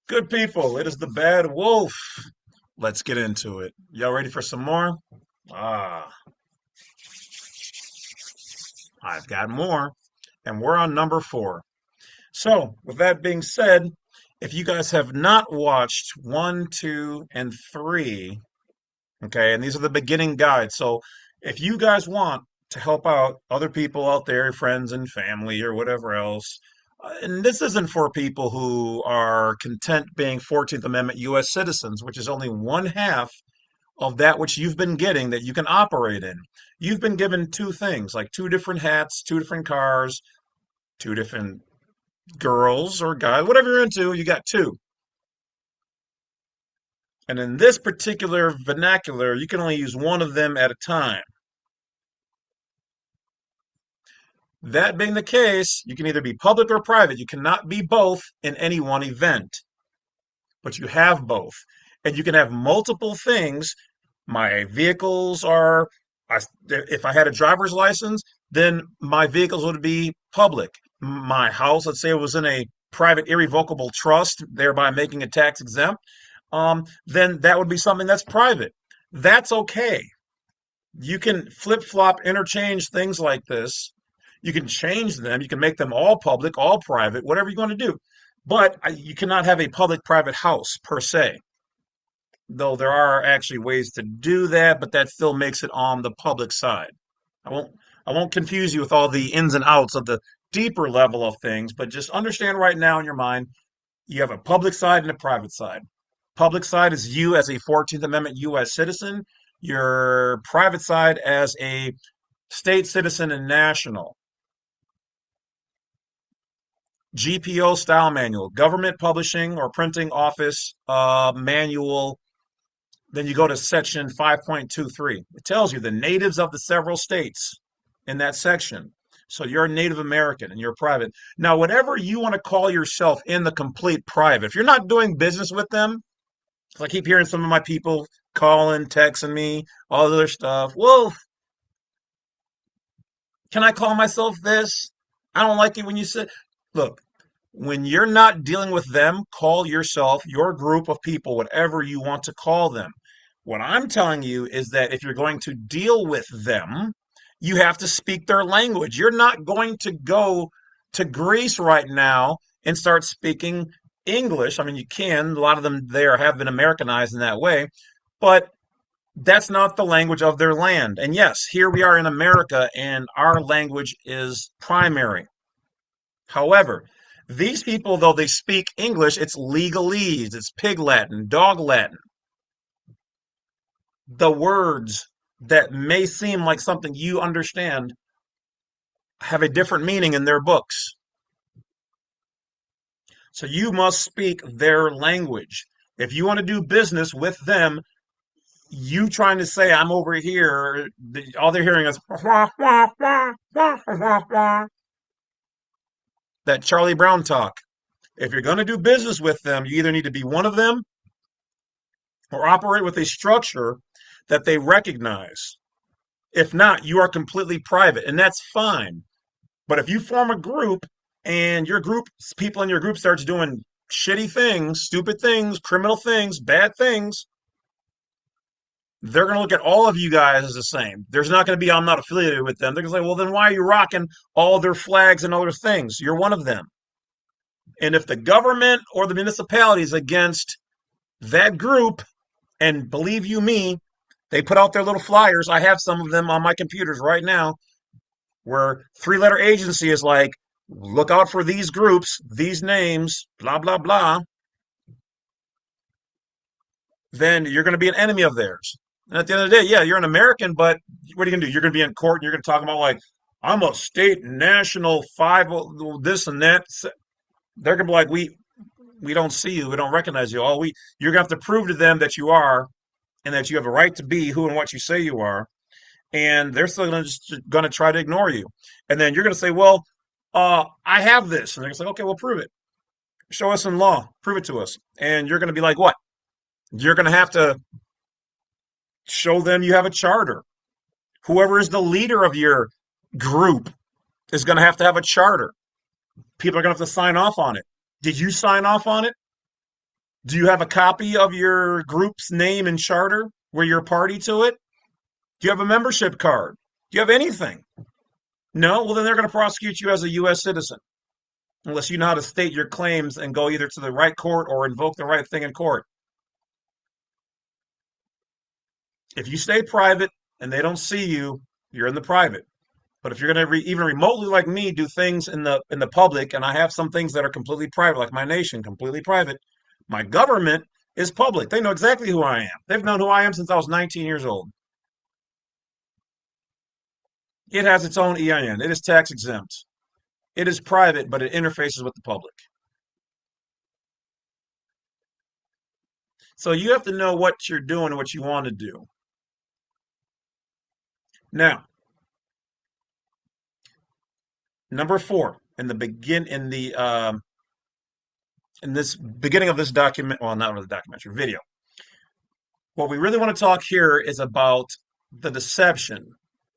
Good people, it is the Bad Wolf. Let's get into it. Y'all ready for some more? Ah, I've got more. And we're on number four. So, with that being said, if you guys have not watched one, two, and three, okay, and these are the beginning guides. So, if you guys want to help out other people out there, friends and family or whatever else, and this isn't for people who are content being 14th Amendment U.S. citizens, which is only one half of that which you've been getting that you can operate in. You've been given two things, like two different hats, two different cars, two different girls or guys, whatever you're into, you got two. And in this particular vernacular, you can only use one of them at a time. That being the case, you can either be public or private. You cannot be both in any one event, but you have both. And you can have multiple things. My vehicles are, if I had a driver's license, then my vehicles would be public. My house, let's say it was in a private irrevocable trust, thereby making it tax exempt, then that would be something that's private. That's okay. You can flip flop, interchange things like this. You can change them. You can make them all public, all private, whatever you want to do. But you cannot have a public private house per se, though there are actually ways to do that, but that still makes it on the public side. I won't I won't confuse you with all the ins and outs of the deeper level of things, but just understand right now in your mind, you have a public side and a private side. Public side is you as a 14th Amendment U.S. citizen, your private side as a state citizen and national. GPO style manual, government publishing or printing office manual. Then you go to section 5.23. It tells you the natives of the several states in that section. So you're a Native American and you're private. Now, whatever you want to call yourself in the complete private, if you're not doing business with them, I keep hearing some of my people calling, texting me, all the other stuff. Well, can I call myself this? I don't like it when you say, look, when you're not dealing with them, call yourself your group of people, whatever you want to call them. What I'm telling you is that if you're going to deal with them, you have to speak their language. You're not going to go to Greece right now and start speaking English. I mean, you can. A lot of them there have been Americanized in that way, but that's not the language of their land. And yes, here we are in America, and our language is primary. However, these people, though they speak English, it's legalese, it's pig Latin, dog Latin. The words that may seem like something you understand have a different meaning in their books. So you must speak their language. If you want to do business with them, you trying to say I'm over here, all they're hearing is that Charlie Brown talk. If you're going to do business with them, you either need to be one of them or operate with a structure that they recognize. If not, you are completely private, and that's fine. But if you form a group and your group, people in your group starts doing shitty things, stupid things, criminal things, bad things, they're going to look at all of you guys as the same. There's not going to be, I'm not affiliated with them. They're going to say, well, then why are you rocking all their flags and other things? You're one of them. And if the government or the municipality is against that group, and believe you me, they put out their little flyers. I have some of them on my computers right now where three-letter agency is like, look out for these groups, these names, blah, blah, blah. Then you're going to be an enemy of theirs. And at the end of the day, yeah, you're an American, but what are you going to do? You're going to be in court and you're going to talk about, like, I'm a state national five, this and that. They're going to be like, we don't see you. We don't recognize you. You're going to have to prove to them that you are and that you have a right to be who and what you say you are. And they're still going to try to ignore you. And then you're going to say, well, I have this. And they're going to say, okay, well, prove it. Show us in law. Prove it to us. And you're going to be like, what? You're going to have to show them you have a charter. Whoever is the leader of your group is going to have a charter. People are going to have to sign off on it. Did you sign off on it? Do you have a copy of your group's name and charter where you're a party to it? Do you have a membership card? Do you have anything? No? Well, then they're going to prosecute you as a U.S. citizen unless you know how to state your claims and go either to the right court or invoke the right thing in court. If you stay private and they don't see you, you're in the private. But if you're going to even remotely like me do things in the public, and I have some things that are completely private, like my nation, completely private, my government is public. They know exactly who I am. They've known who I am since I was 19 years old. It has its own EIN. It is tax exempt. It is private, but it interfaces with the public. So you have to know what you're doing and what you want to do. Now, number four, in this beginning of this document, well, not really documentary video. What we really want to talk here is about the deception.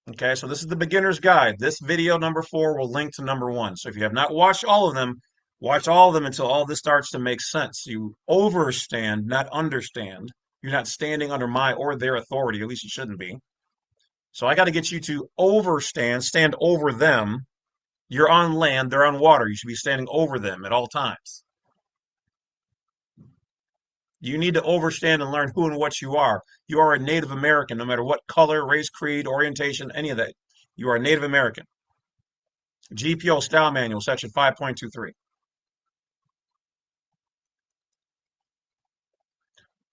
Okay, so this is the beginner's guide. This video number four will link to number one. So if you have not watched all of them, watch all of them until all this starts to make sense. You overstand, not understand. You're not standing under my or their authority, at least you shouldn't be. So I got to get you to overstand, stand over them. You're on land, they're on water. You should be standing over them at all times. You need to understand and learn who and what you are. You are a Native American, no matter what color, race, creed, orientation, any of that. You are a Native American. GPO Style Manual, Section 5.23.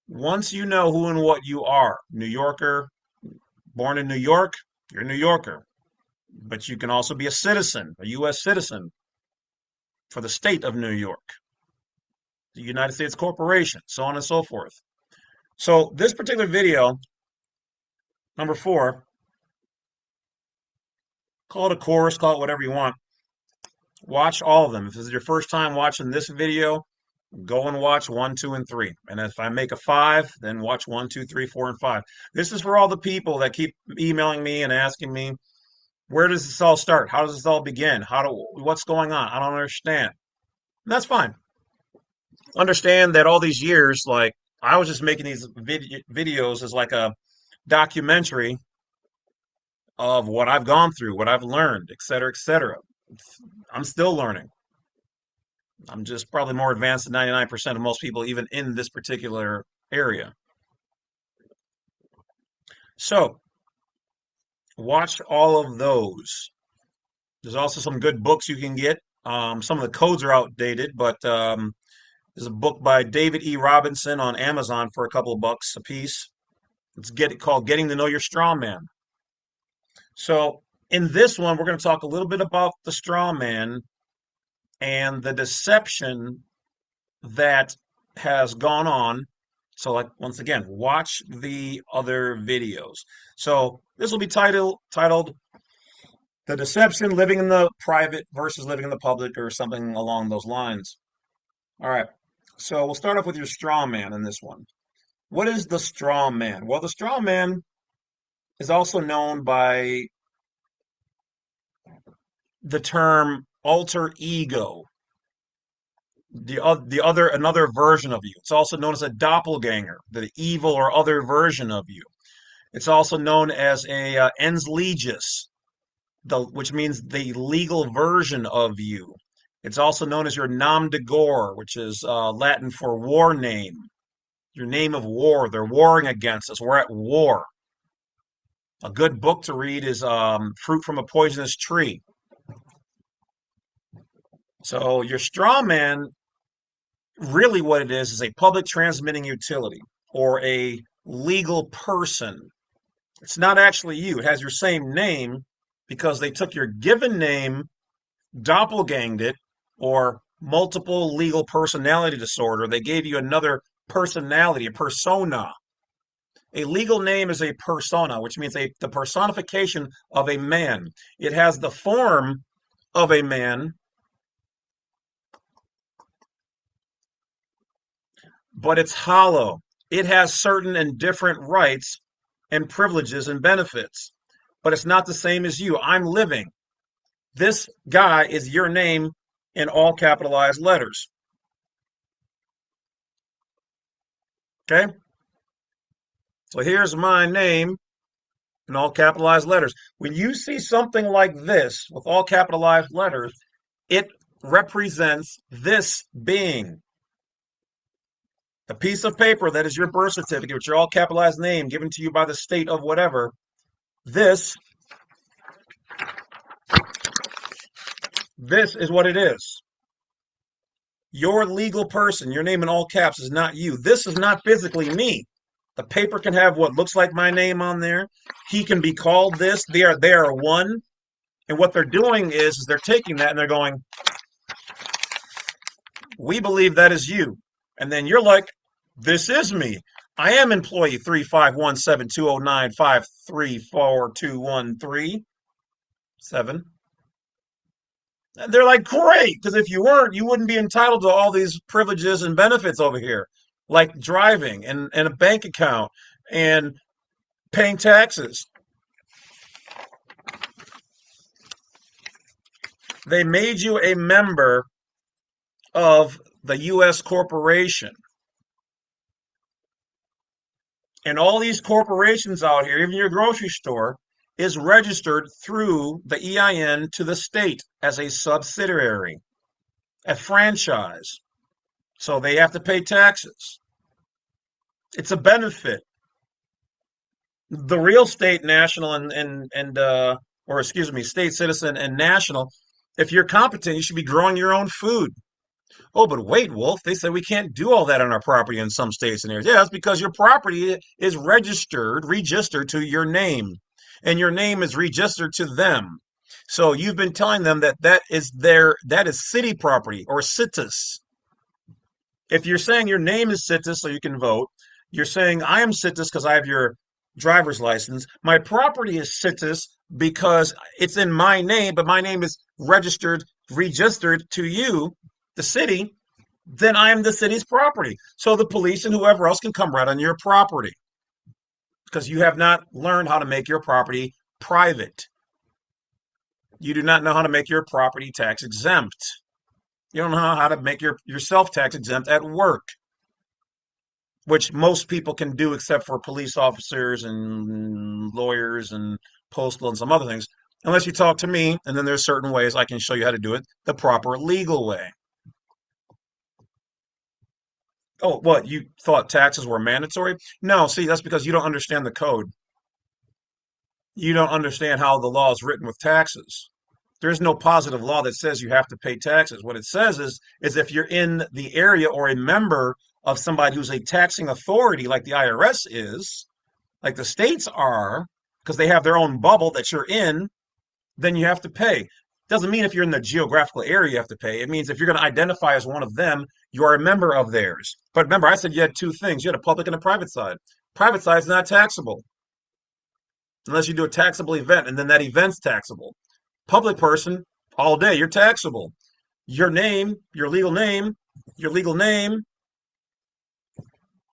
Once you know who and what you are, New Yorker, born in New York, you're a New Yorker. But you can also be a citizen, a U.S. citizen for the state of New York, the United States Corporation, so on and so forth. So this particular video, number four, call it a course, call it whatever you want. Watch all of them. If this is your first time watching this video, go and watch one, two, and three. And if I make a five, then watch one, two, three, four, and five. This is for all the people that keep emailing me and asking me, where does this all start? How does this all begin? What's going on? I don't understand. And that's fine. Understand that all these years, like I was just making these videos as like a documentary of what I've gone through, what I've learned, et cetera, et cetera. I'm still learning. I'm just probably more advanced than 99% of most people, even in this particular area. So, watch all of those. There's also some good books you can get. Some of the codes are outdated, but there's a book by David E. Robinson on Amazon for a couple of bucks a piece. Called Getting to Know Your Straw Man. So, in this one, we're going to talk a little bit about the straw man and the deception that has gone on. So, like once again, watch the other videos. So this will be titled "The Deception: Living in the Private versus Living in the Public," or something along those lines. All right. So we'll start off with your straw man in this one. What is the straw man? Well, the straw man is also known by the term alter ego. The other another version of you. It's also known as a doppelganger, the evil or other version of you. It's also known as a ens legis, which means the legal version of you. It's also known as your nom de guerre, which is Latin for war name. Your name of war. They're warring against us. We're at war. A good book to read is Fruit from a Poisonous Tree. So your straw man, really what it is a public transmitting utility or a legal person. It's not actually you. It has your same name because they took your given name, doppelganged it, or multiple legal personality disorder. They gave you another personality, a persona. A legal name is a persona, which means the personification of a man. It has the form of a man, but it's hollow. It has certain and different rights and privileges and benefits, but it's not the same as you. I'm living. This guy is your name in all capitalized letters. Okay, so here's my name in all capitalized letters. When you see something like this with all capitalized letters, it represents this being. A piece of paper that is your birth certificate with your all capitalized name given to you by the state of whatever. This, this is what it is. Your legal person, your name in all caps is not you. This is not physically me. The paper can have what looks like my name on there. He can be called this. They are one. And what they're doing is they're taking that and they're going, we believe that is you. And then you're like, this is me. I am employee 3517209534213. And they're like, great, because if you weren't, you wouldn't be entitled to all these privileges and benefits over here, like driving and a bank account and paying taxes. They made you a member of the U.S. corporation. And all these corporations out here, even your grocery store, is registered through the EIN to the state as a subsidiary, a franchise. So they have to pay taxes. It's a benefit. The real state, national, and or excuse me, state citizen and national, if you're competent, you should be growing your own food. Oh, but wait, Wolf, they said we can't do all that on our property in some states and areas. Yeah, that's because your property is registered to your name, and your name is registered to them. So you've been telling them that that is city property or citus. If you're saying your name is citus so you can vote, you're saying I am citus because I have your driver's license. My property is citus because it's in my name, but my name is registered to you, the city, then I am the city's property. So the police and whoever else can come right on your property because you have not learned how to make your property private. You do not know how to make your property tax exempt. You don't know how to make yourself tax exempt at work, which most people can do except for police officers and lawyers and postal and some other things. Unless you talk to me, and then there's certain ways I can show you how to do it the proper legal way. Oh, what? You thought taxes were mandatory? No, see, that's because you don't understand the code. You don't understand how the law is written with taxes. There's no positive law that says you have to pay taxes. What it says is if you're in the area or a member of somebody who's a taxing authority like the IRS is, like the states are, because they have their own bubble that you're in, then you have to pay. Doesn't mean if you're in the geographical area you have to pay. It means if you're going to identify as one of them, you are a member of theirs. But remember, I said you had two things. You had a public and a private side. Private side is not taxable unless you do a taxable event, and then that event's taxable. Public person, all day, you're taxable. Your name, your legal name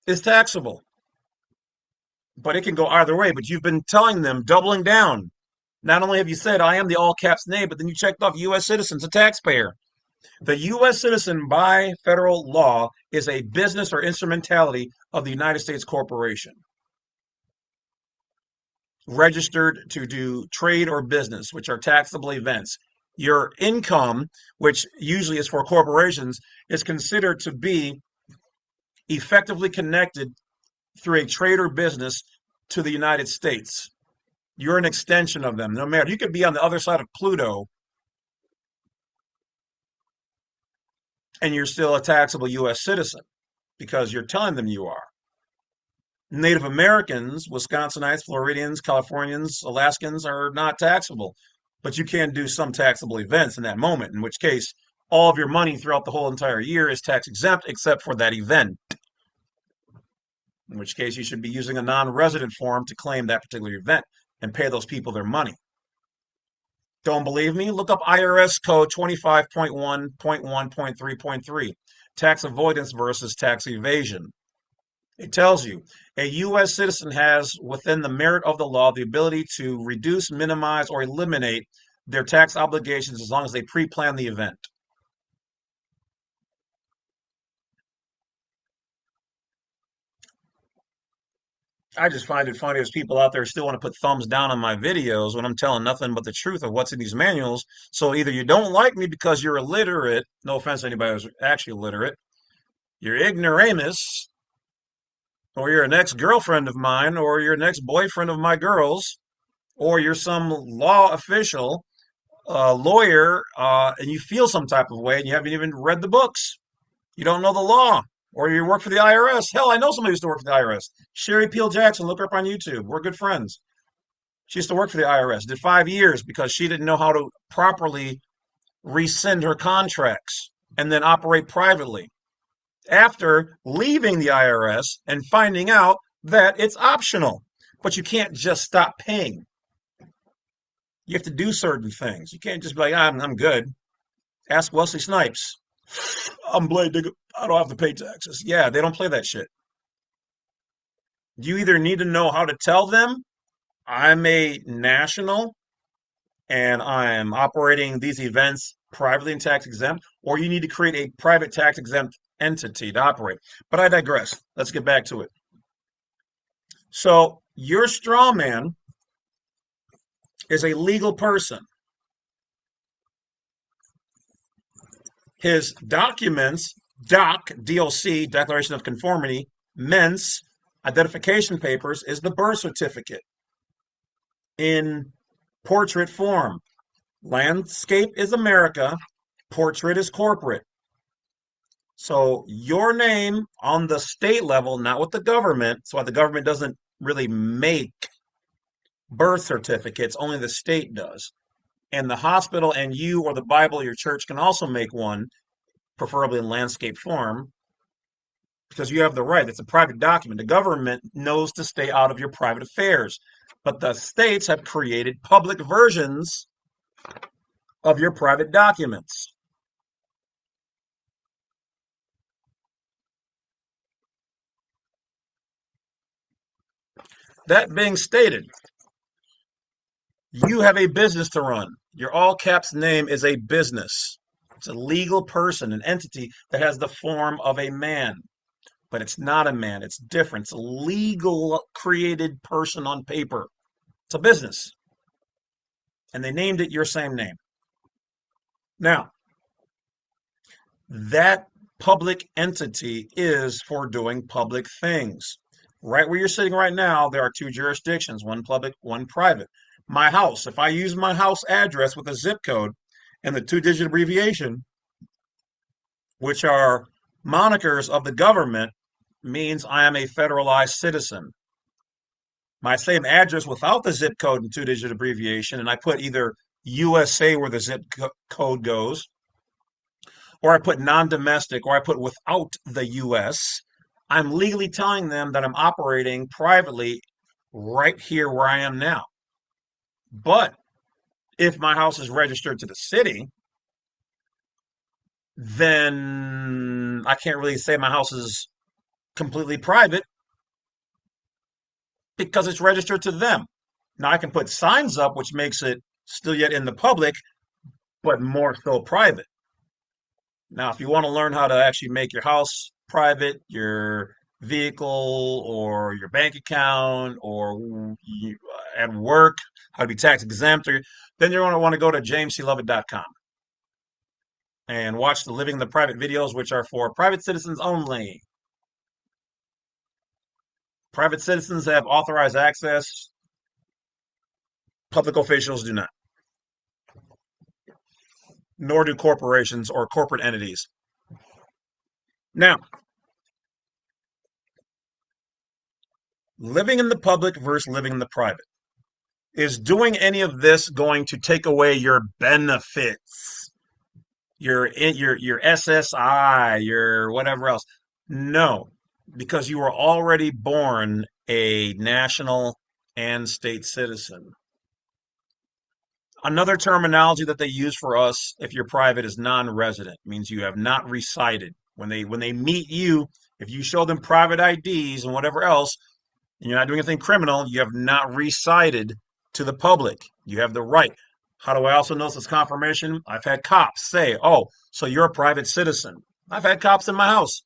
is taxable. But it can go either way. But you've been telling them, doubling down. Not only have you said, I am the all caps name, but then you checked off U.S. citizens, a taxpayer. The U.S. citizen by federal law is a business or instrumentality of the United States corporation, registered to do trade or business, which are taxable events. Your income, which usually is for corporations, is considered to be effectively connected through a trade or business to the United States. You're an extension of them. No matter, you could be on the other side of Pluto and you're still a taxable U.S. citizen because you're telling them you are. Native Americans, Wisconsinites, Floridians, Californians, Alaskans are not taxable, but you can do some taxable events in that moment, in which case all of your money throughout the whole entire year is tax exempt except for that event, in which case you should be using a non-resident form to claim that particular event and pay those people their money. Don't believe me? Look up IRS code 25.1.1.3.3, tax avoidance versus tax evasion. It tells you a U.S. citizen has, within the merit of the law, the ability to reduce, minimize, or eliminate their tax obligations as long as they pre plan the event. I just find it funny. There's people out there still want to put thumbs down on my videos when I'm telling nothing but the truth of what's in these manuals. So either you don't like me because you're illiterate, no offense to anybody who's actually illiterate, you're ignoramus, or you're an ex-girlfriend of mine, or you're an ex-boyfriend of my girls, or you're some law official, lawyer, and you feel some type of way and you haven't even read the books. You don't know the law, or you work for the IRS. Hell, I know somebody who used to work for the IRS. Sherry Peel Jackson, look her up on YouTube. We're good friends. She used to work for the IRS, did 5 years because she didn't know how to properly rescind her contracts and then operate privately after leaving the IRS and finding out that it's optional. But you can't just stop paying. You have to do certain things. You can't just be like, I'm good. Ask Wesley Snipes. I'm Blade Digger. I don't have to pay taxes. Yeah, they don't play that shit. You either need to know how to tell them I'm a national and I'm operating these events privately and tax exempt, or you need to create a private tax exempt entity to operate. But I digress. Let's get back to it. So your straw man is a legal person. His documents, DOC, Declaration of Conformity, mens, identification papers, is the birth certificate in portrait form. Landscape is America, portrait is corporate. So your name on the state level, not with the government, so the government doesn't really make birth certificates, only the state does. And the hospital and you or the Bible, your church can also make one, preferably in landscape form, because you have the right. It's a private document. The government knows to stay out of your private affairs, but the states have created public versions of your private documents. That being stated, you have a business to run. Your all caps name is a business. It's a legal person, an entity that has the form of a man, but it's not a man. It's different. It's a legal created person on paper. It's a business. And they named it your same name. Now, that public entity is for doing public things. Right where you're sitting right now, there are two jurisdictions, one public, one private. My house, if I use my house address with a zip code and the two-digit abbreviation, which are monikers of the government, means I am a federalized citizen. My same address without the zip code and two-digit abbreviation, and I put either USA where the code goes, or I put non-domestic, or I put without the U.S., I'm legally telling them that I'm operating privately right here where I am now. But if my house is registered to the city, then I can't really say my house is completely private because it's registered to them. Now I can put signs up, which makes it still yet in the public, but more so private. Now, if you want to learn how to actually make your house private, your vehicle or your bank account or at work, how to be tax exempt, then you're going to want to go to jamesclovett.com and watch the Living the Private videos, which are for private citizens only. Private citizens have authorized access. Public officials do not, nor do corporations or corporate entities. Now, living in the public versus living in the private. Is doing any of this going to take away your benefits? Your SSI, your whatever else? No, because you were already born a national and state citizen. Another terminology that they use for us if you're private is non-resident. It means you have not resided. When they meet you, if you show them private IDs and whatever else, and you're not doing anything criminal, you have not resided to the public. You have the right. How do I also know this confirmation? I've had cops say, oh, so you're a private citizen. I've had cops in my house.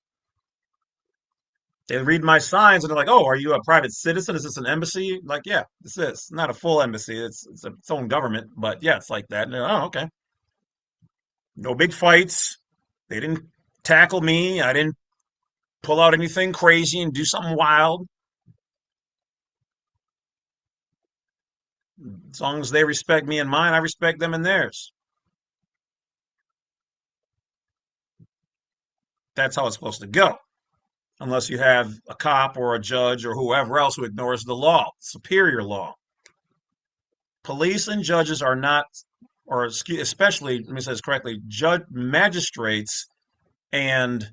They read my signs and they're like, "Oh, are you a private citizen? Is this an embassy?" Like, yeah, this is not a full embassy. It's its own government, but yeah, it's like that. And they're, oh, okay. No big fights. They didn't tackle me. I didn't pull out anything crazy and do something wild. As long as they respect me and mine, I respect them and theirs. That's how it's supposed to go. Unless you have a cop or a judge or whoever else who ignores the law, superior law. Police and judges are not, or especially, let me say this correctly, judge, magistrates and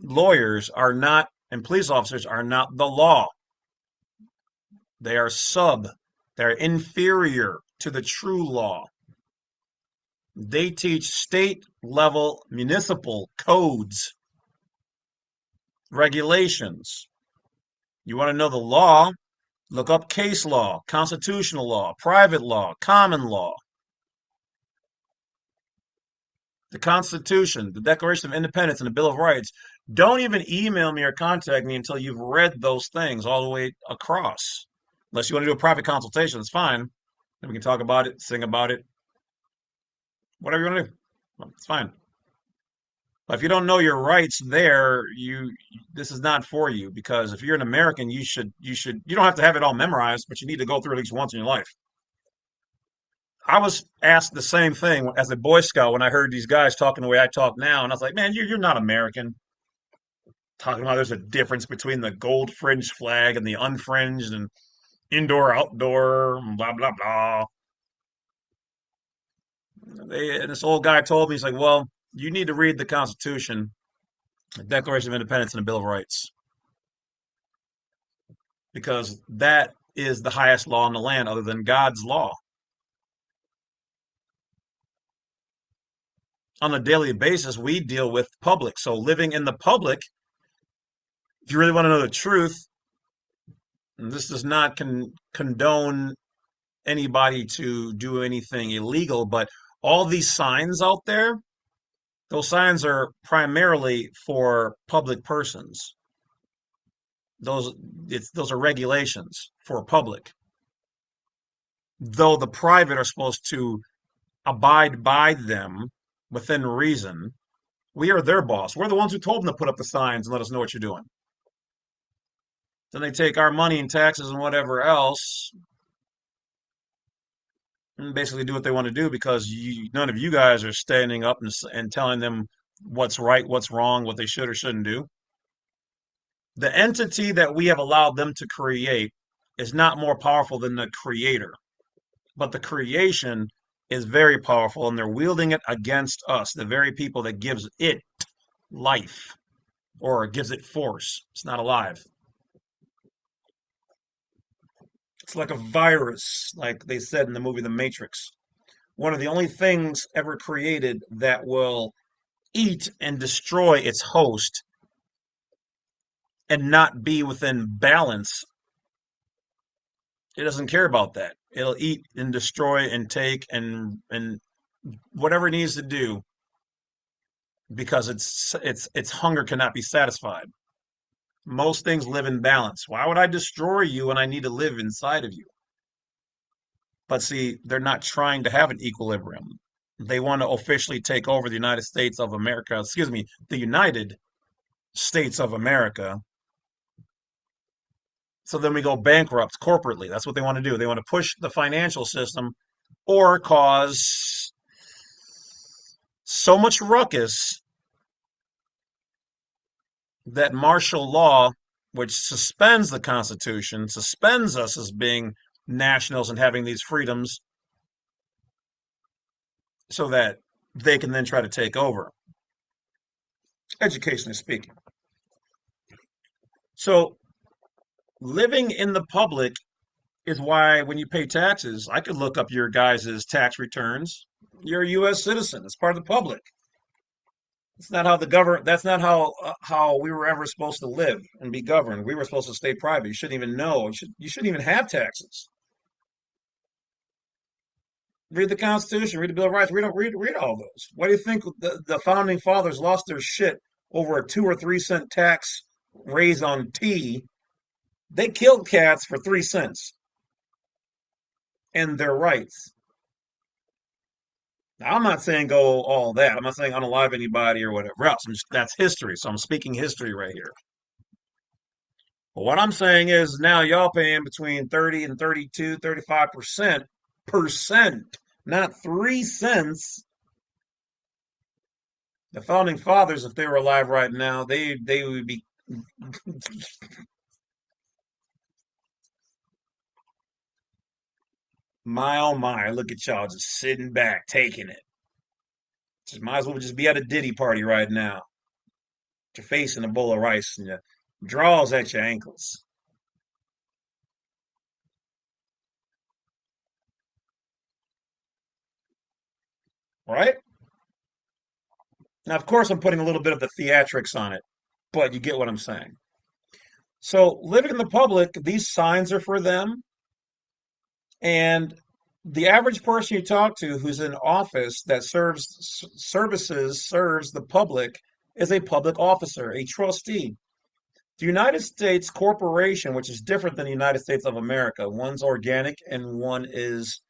lawyers are not, and police officers are not the law. They are they're inferior to the true law. They teach state level municipal codes, regulations. You want to know the law? Look up case law, constitutional law, private law, common law. The Constitution, the Declaration of Independence, and the Bill of Rights. Don't even email me or contact me until you've read those things all the way across. Unless you want to do a private consultation, it's fine. Then we can talk about it, sing about it, whatever you want to do. It's fine. But if you don't know your rights there, this is not for you because if you're an American, you don't have to have it all memorized, but you need to go through at least once in your life. I was asked the same thing as a Boy Scout when I heard these guys talking the way I talk now, and I was like, "Man, you're not American." Talking about there's a difference between the gold fringe flag and the unfringed and indoor, outdoor, blah blah blah. And this old guy told me, he's like, "Well, you need to read the Constitution, the Declaration of Independence, and the Bill of Rights because that is the highest law in the land, other than God's law." On a daily basis, we deal with public. So living in the public, if you really want to know the truth, and this does not condone anybody to do anything illegal, but all these signs out there, those signs are primarily for public persons. Those those are regulations for public. Though the private are supposed to abide by them within reason, we are their boss. We're the ones who told them to put up the signs and let us know what you're doing. Then they take our money and taxes and whatever else and basically do what they want to do because none of you guys are standing up and telling them what's right, what's wrong, what they should or shouldn't do. The entity that we have allowed them to create is not more powerful than the creator, but the creation is very powerful and they're wielding it against us, the very people that gives it life or gives it force. It's not alive. It's like a virus, like they said in the movie The Matrix. One of the only things ever created that will eat and destroy its host and not be within balance. It doesn't care about that. It'll eat and destroy and take and whatever it needs to do because its hunger cannot be satisfied. Most things live in balance. Why would I destroy you when I need to live inside of you? But see, they're not trying to have an equilibrium. They want to officially take over the United States of America, excuse me, the United States of America. So then we go bankrupt corporately. That's what they want to do. They want to push the financial system or cause so much ruckus that martial law, which suspends the Constitution, suspends us as being nationals and having these freedoms so that they can then try to take over, educationally speaking. So living in the public is why when you pay taxes, I could look up your guys' tax returns. You're a U.S. citizen. It's part of the public. It's not how the government. That's not how we were ever supposed to live and be governed. We were supposed to stay private. You shouldn't even know. You shouldn't even have taxes. Read the Constitution. Read the Bill of Rights. Read all those. Why do you think the founding fathers lost their shit over a 2 or 3 cent tax raised on tea, they killed cats for 3 cents and their rights. Now, I'm not saying go all that. I'm not saying unalive anybody or whatever else. That's history. So I'm speaking history right here. But what I'm saying is now y'all paying between 30 and 32, 35%, not 3 cents. The founding fathers, if they were alive right now, they would be my oh my. Look at y'all just sitting back, taking it. Just might as well just be at a Diddy party right now. Your face in a bowl of rice and your draws at your ankles. Right? Now, of course, I'm putting a little bit of the theatrics on it, but you get what I'm saying. So, living in the public, these signs are for them, and the average person you talk to who's in office that serves the public is a public officer, a trustee. The United States corporation, which is different than the United States of America, one's organic and one is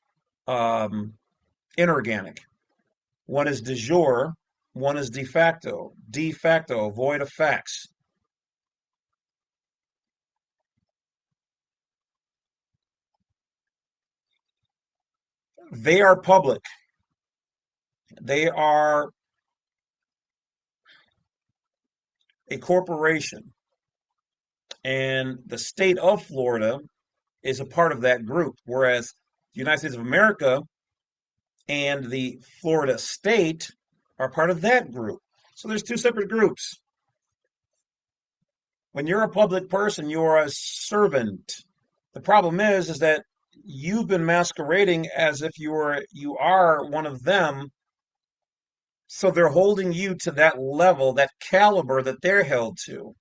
um, inorganic. One is de jure, one is de facto. De facto, void of facts. They are public. They are a corporation. And the state of Florida is a part of that group, whereas the United States of America and the Florida state are part of that group. So there's two separate groups. When you're a public person, you are a servant. The problem is that you've been masquerading as if you are one of them, so they're holding you to that level, that caliber that they're held to.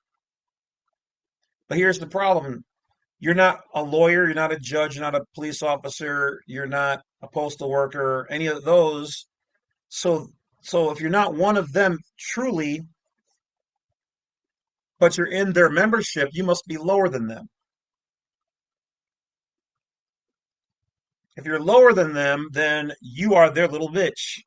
But here's the problem. You're not a lawyer, you're not a judge, you're not a police officer, you're not a postal worker, any of those. So so if you're not one of them truly, but you're in their membership, you must be lower than them. If you're lower than them, then you are their little bitch.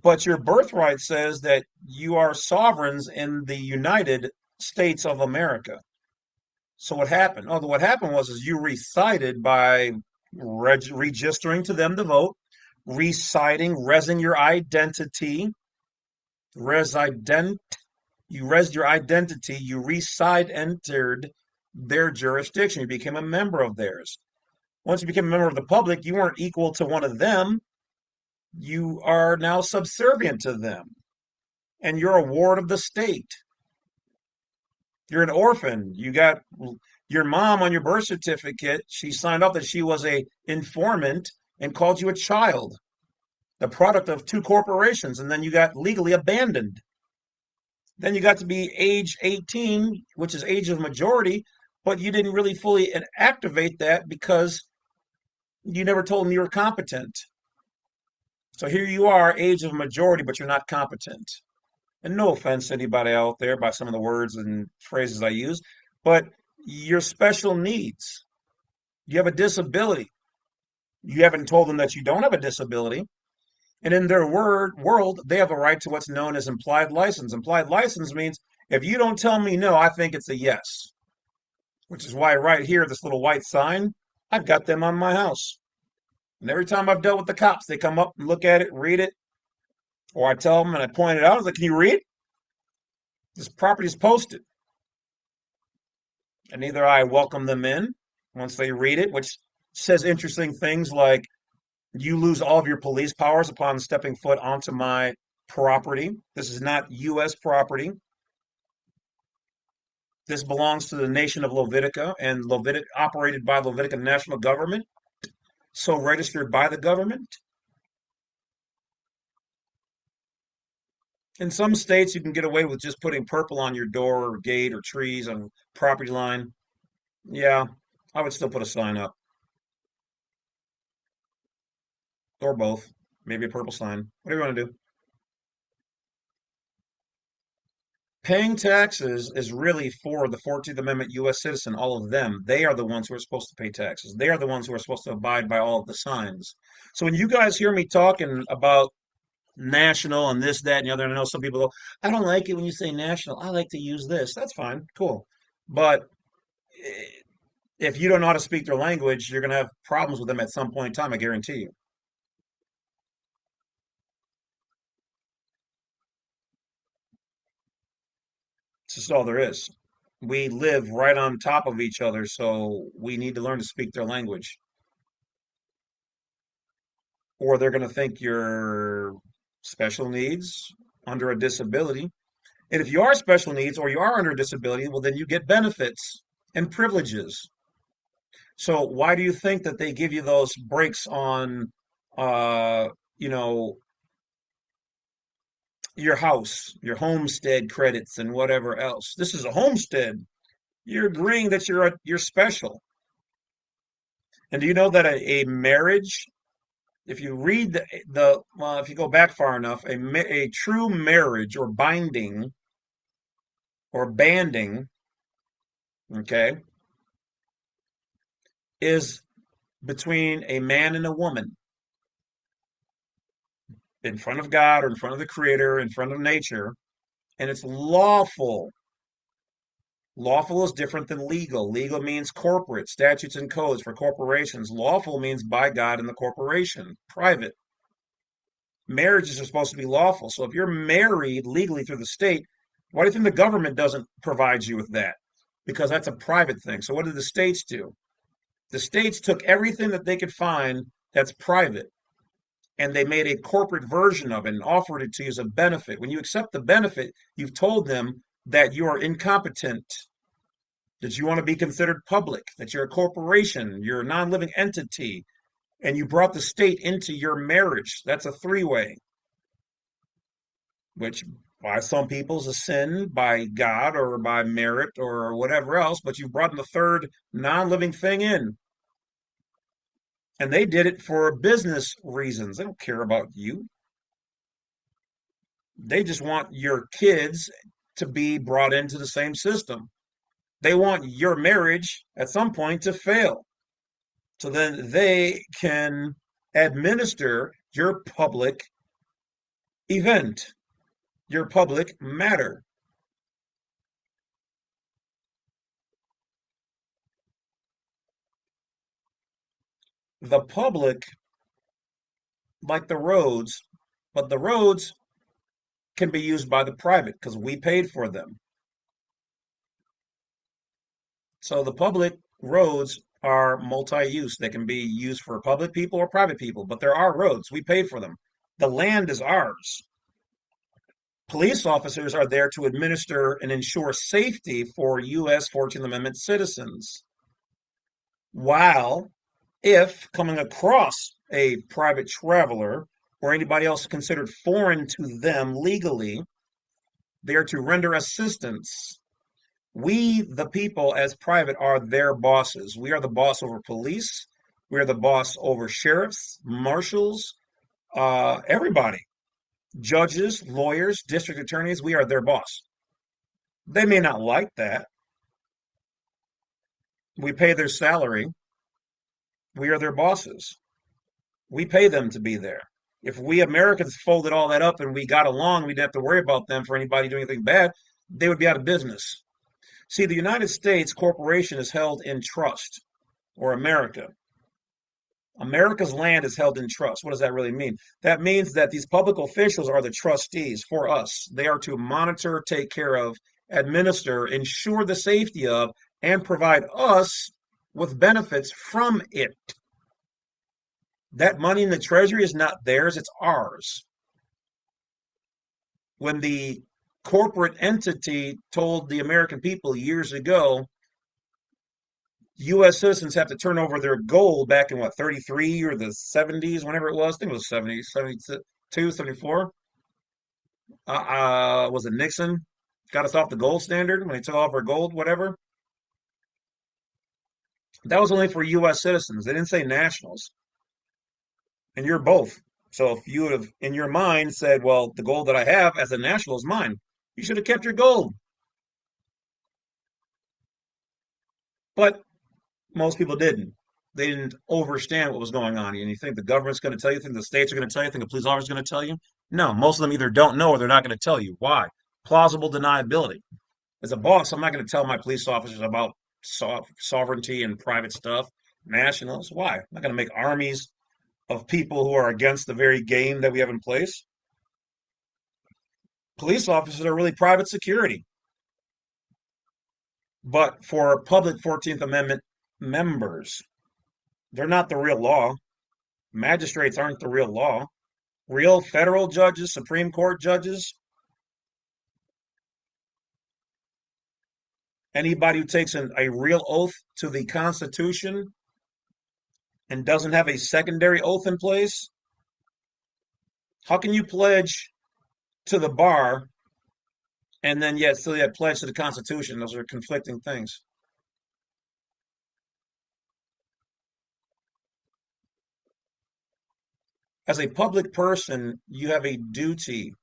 But your birthright says that you are sovereigns in the United States of America. So what happened? Oh, what happened was is you recited by registering to them to vote, reciting, resing your identity, resident, you res your identity, you reside entered their jurisdiction. You became a member of theirs. Once you became a member of the public, you weren't equal to one of them. You are now subservient to them, and you're a ward of the state. You're an orphan. You got your mom on your birth certificate. She signed off that she was a informant and called you a child, the product of two corporations, and then you got legally abandoned. Then you got to be age 18, which is age of majority, but you didn't really fully activate that because you never told them you were competent. So here you are, age of majority, but you're not competent. And no offense to anybody out there by some of the words and phrases I use, but your special needs. You have a disability. You haven't told them that you don't have a disability. And in their world, they have a right to what's known as implied license. Implied license means if you don't tell me no, I think it's a yes, which is why right here, this little white sign, I've got them on my house. And every time I've dealt with the cops, they come up and look at it, read it, or I tell them and I point it out. I was like, can you read? This property is posted. And either I welcome them in once they read it, which says interesting things like you lose all of your police powers upon stepping foot onto my property. This is not U.S. property. This belongs to the nation of Levitica and Levitic operated by Levitica national government, so registered by the government. In some states, you can get away with just putting purple on your door or gate or trees on property line. Yeah, I would still put a sign up or both. Maybe a purple sign. Whatever you want to do. Paying taxes is really for the 14th Amendment U.S. citizen, all of them. They are the ones who are supposed to pay taxes. They are the ones who are supposed to abide by all of the signs. So when you guys hear me talking about national and this, that, and the other, and I know some people go, I don't like it when you say national. I like to use this. That's fine. Cool. But eh, if you don't know how to speak their language, you're going to have problems with them at some point in time, I guarantee you. It's just all there is. We live right on top of each other, so we need to learn to speak their language, or they're going to think you're special needs under a disability. And if you are special needs or you are under a disability, well, then you get benefits and privileges. So why do you think that they give you those breaks on, uh, you know, your house, your homestead credits and whatever else? This is a homestead. You're agreeing that you're special. And do you know that a marriage, if you read well, if you go back far enough, a true marriage or binding or banding, okay, is between a man and a woman in front of God or in front of the Creator, in front of nature, and it's lawful. Lawful is different than legal. Legal means corporate, statutes and codes for corporations. Lawful means by God and the corporation, private. Marriages are supposed to be lawful. So if you're married legally through the state, why do you think the government doesn't provide you with that? Because that's a private thing. So what did the states do? The states took everything that they could find that's private and they made a corporate version of it and offered it to you as a benefit. When you accept the benefit, you've told them that you are incompetent, that you want to be considered public, that you're a corporation, you're a non living entity, and you brought the state into your marriage. That's a three-way, which by some people is a sin by God or by merit or whatever else, but you've brought in the third non living thing in. And they did it for business reasons. They don't care about you. They just want your kids to be brought into the same system. They want your marriage at some point to fail. So then they can administer your public event, your public matter. The public, like the roads, but the roads can be used by the private because we paid for them. So the public roads are multi-use. They can be used for public people or private people, but there are roads. We paid for them. The land is ours. Police officers are there to administer and ensure safety for U.S. 14th Amendment citizens. While if coming across a private traveler or anybody else considered foreign to them legally, they are to render assistance. We, the people, as private, are their bosses. We are the boss over police. We are the boss over sheriffs, marshals, everybody, judges, lawyers, district attorneys. We are their boss. They may not like that. We pay their salary. We are their bosses. We pay them to be there. If we Americans folded all that up and we got along, we didn't have to worry about them for anybody doing anything bad, they would be out of business. See, the United States corporation is held in trust, or America. America's land is held in trust. What does that really mean? That means that these public officials are the trustees for us. They are to monitor, take care of, administer, ensure the safety of, and provide us with benefits from it. That money in the treasury is not theirs, it's ours. When the corporate entity told the American people years ago, U.S. citizens have to turn over their gold back in what, 33 or the 70s, whenever it was. I think it was 70, 72, 74. Was it Nixon? Got us off the gold standard when he took off our gold, whatever. That was only for U.S. citizens. They didn't say nationals. And you're both. So if you would have, in your mind, said, well, the gold that I have as a national is mine, You should have kept your gold. But most people didn't. They didn't understand what was going on. And you think the government's going to tell you, think the states are going to tell you, think the police officer is going to tell you? No, most of them either don't know or they're not going to tell you. Why? Plausible deniability. As a boss, I'm not going to tell my police officers about sovereignty and private stuff, nationals. Why? I'm not going to make armies of people who are against the very game that we have in place. Police officers are really private security. But for public 14th Amendment members, they're not the real law. Magistrates aren't the real law. Real federal judges, Supreme Court judges, anybody who takes a real oath to the Constitution and doesn't have a secondary oath in place, how can you pledge to the bar and then yet still yet pledge to the Constitution? Those are conflicting things. As a public person, you have a duty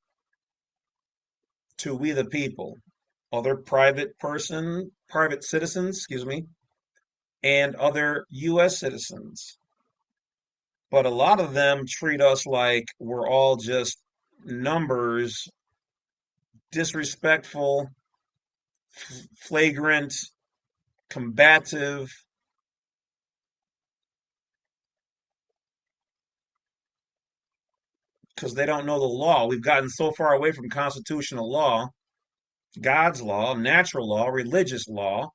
to we the people, other private citizens, excuse me, and other U.S. citizens. But a lot of them treat us like we're all just numbers, disrespectful, flagrant, combative, because they don't know the law. We've gotten so far away from constitutional law, God's law, natural law, religious law.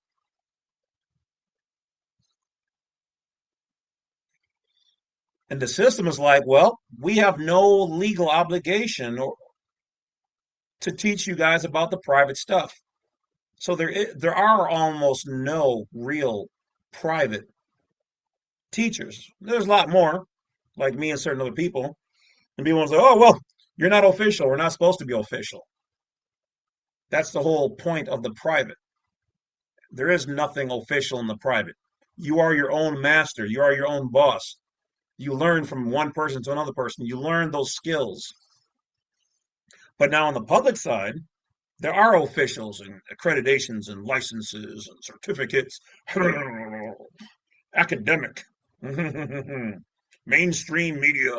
And the system is like, well, we have no legal obligation to teach you guys about the private stuff. So there are almost no real private teachers. There's a lot more, like me and certain other people. And people say, oh, well, you're not official. We're not supposed to be official. That's the whole point of the private. There is nothing official in the private. You are your own master. You are your own boss. You learn from one person to another person. You learn those skills. But now on the public side, there are officials and accreditations and licenses and certificates. Academic. Mainstream media.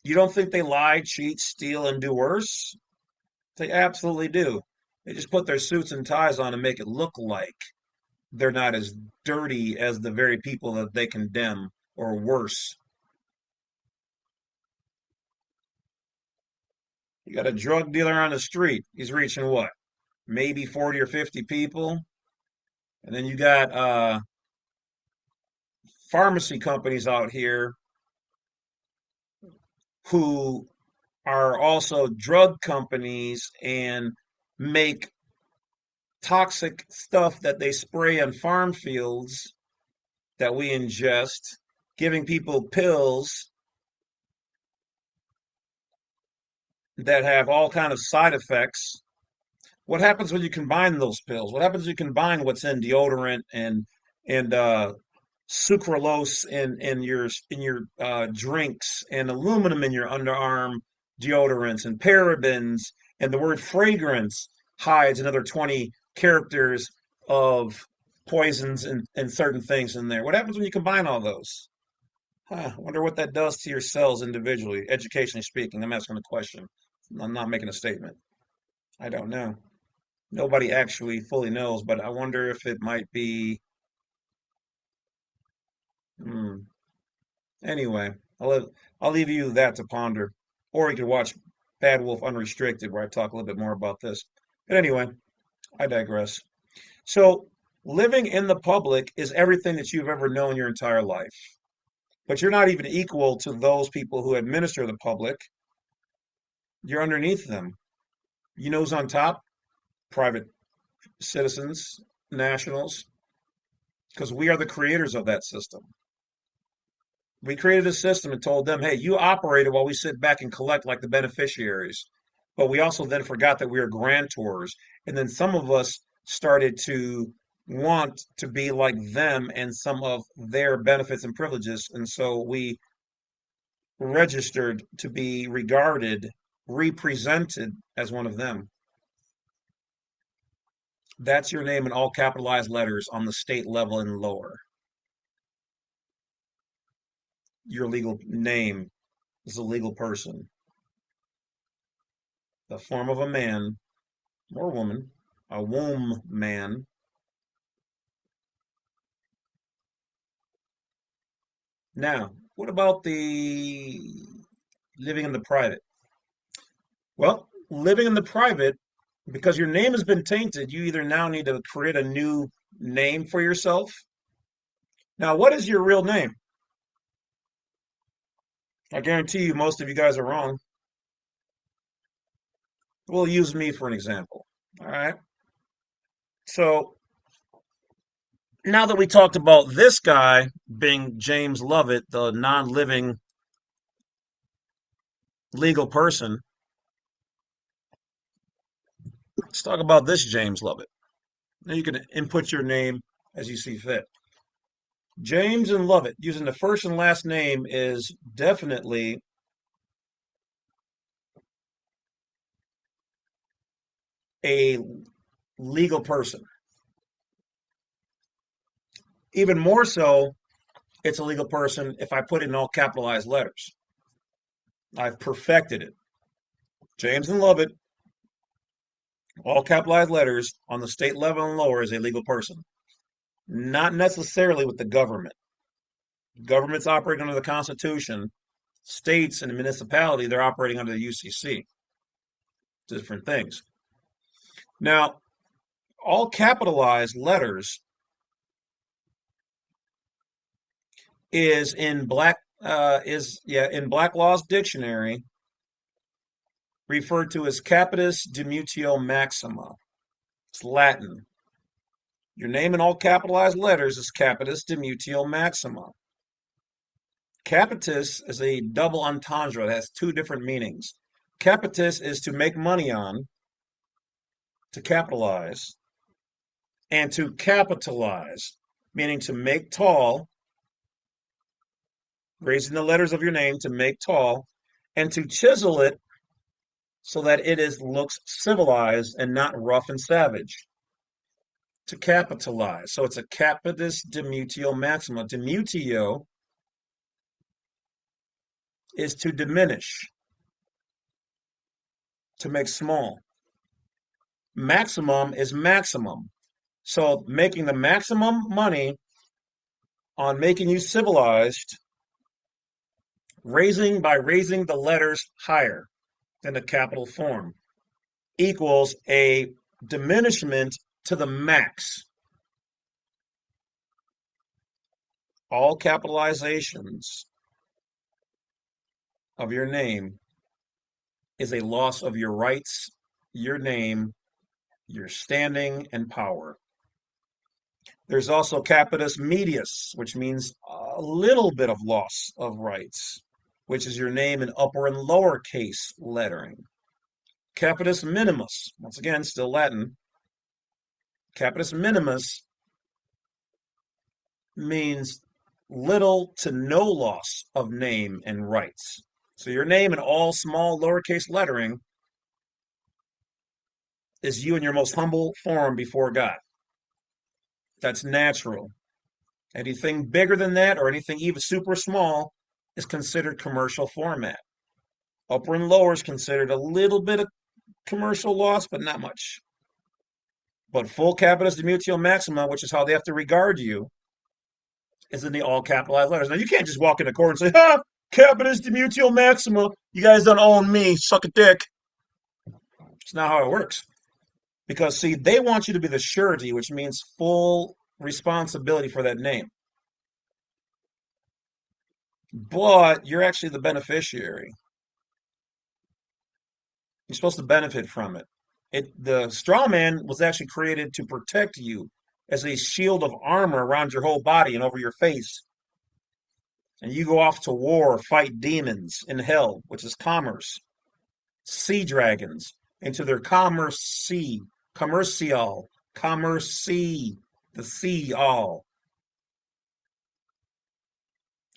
You don't think they lie, cheat, steal, and do worse? They absolutely do. They just put their suits and ties on and make it look like they're not as dirty as the very people that they condemn, or worse. You got a drug dealer on the street. He's reaching what? Maybe 40 or 50 people. And then you got pharmacy companies out here who are also drug companies and make toxic stuff that they spray on farm fields that we ingest, giving people pills that have all kind of side effects. What happens when you combine those pills? What happens when you combine what's in deodorant and sucralose in your drinks and aluminum in your underarm deodorants and parabens and the word fragrance hides another 20 characters of poisons and certain things in there. What happens when you combine all those? Huh, I wonder what that does to your cells individually, educationally speaking. I'm asking a question. I'm not making a statement. I don't know. Nobody actually fully knows, but I wonder if it might be. Hmm. Anyway, I'll leave you that to ponder. Or you could watch Badwolf Unrestricted, where I talk a little bit more about this. But anyway, I digress. So, living in the public is everything that you've ever known your entire life. But you're not even equal to those people who administer the public. You're underneath them. You know who's on top? Private citizens, nationals, because we are the creators of that system. We created a system and told them, hey, you operate it while we sit back and collect like the beneficiaries. But we also then forgot that we are grantors. And then some of us started to want to be like them and some of their benefits and privileges. And so we registered to be regarded represented as one of them. That's your name in all capitalized letters on the state level and lower. Your legal name is a legal person, the form of a man or woman, a womb man. Now, what about the living in the private? Well, living in the private, because your name has been tainted, you either now need to create a new name for yourself. Now, what is your real name? I guarantee you most of you guys are wrong. We'll use me for an example. All right. So now that we talked about this guy being James Lovett, the non-living legal person, let's talk about this James Lovett. Now you can input your name as you see fit. James and Lovett, using the first and last name, is definitely a legal person. Even more so, it's a legal person if I put it in all capitalized letters. I've perfected it. James and Lovett, all capitalized letters on the state level and lower, is a legal person. Not necessarily with the government. Government's operating under the Constitution. States and municipality, they're operating under the U.C.C. Different things. Now, all capitalized letters is in Black Law's dictionary referred to as capitis dimutio maxima. It's Latin. Your name in all capitalized letters is capitis dimutio maxima. Capitis is a double entendre that has two different meanings. Capitis is to make money on, to capitalize, and to capitalize, meaning to make tall, raising the letters of your name to make tall, and to chisel it so that looks civilized and not rough and savage. To capitalize. So it's a capitis dimutio maxima. Dimutio is to diminish, to make small. Maximum is maximum. So making the maximum money on making you civilized, raising the letters higher than the capital form, equals a diminishment to the max. All capitalizations of your name is a loss of your rights, your name, your standing, and power. There's also capitis medius, which means a little bit of loss of rights, which is your name in upper and lower case lettering. Capitis minimus, once again, still Latin. Capitis minimus means little to no loss of name and rights. So your name in all small lowercase lettering is you in your most humble form before God. That's natural. Anything bigger than that or anything even super small is considered commercial format. Upper and lower is considered a little bit of commercial loss, but not much. But full capitis dimutio maxima, which is how they have to regard you, is in the all capitalized letters. Now you can't just walk into court and say, capitis dimutio maxima, you guys don't own me, suck a dick. It's not how it works. Because, see, they want you to be the surety, which means full responsibility for that name. But you're actually the beneficiary. You're supposed to benefit from it. The straw man was actually created to protect you as a shield of armor around your whole body and over your face. And you go off to war, fight demons in hell, which is commerce, sea dragons, into their commerce sea, commercial, commerce sea, the sea all.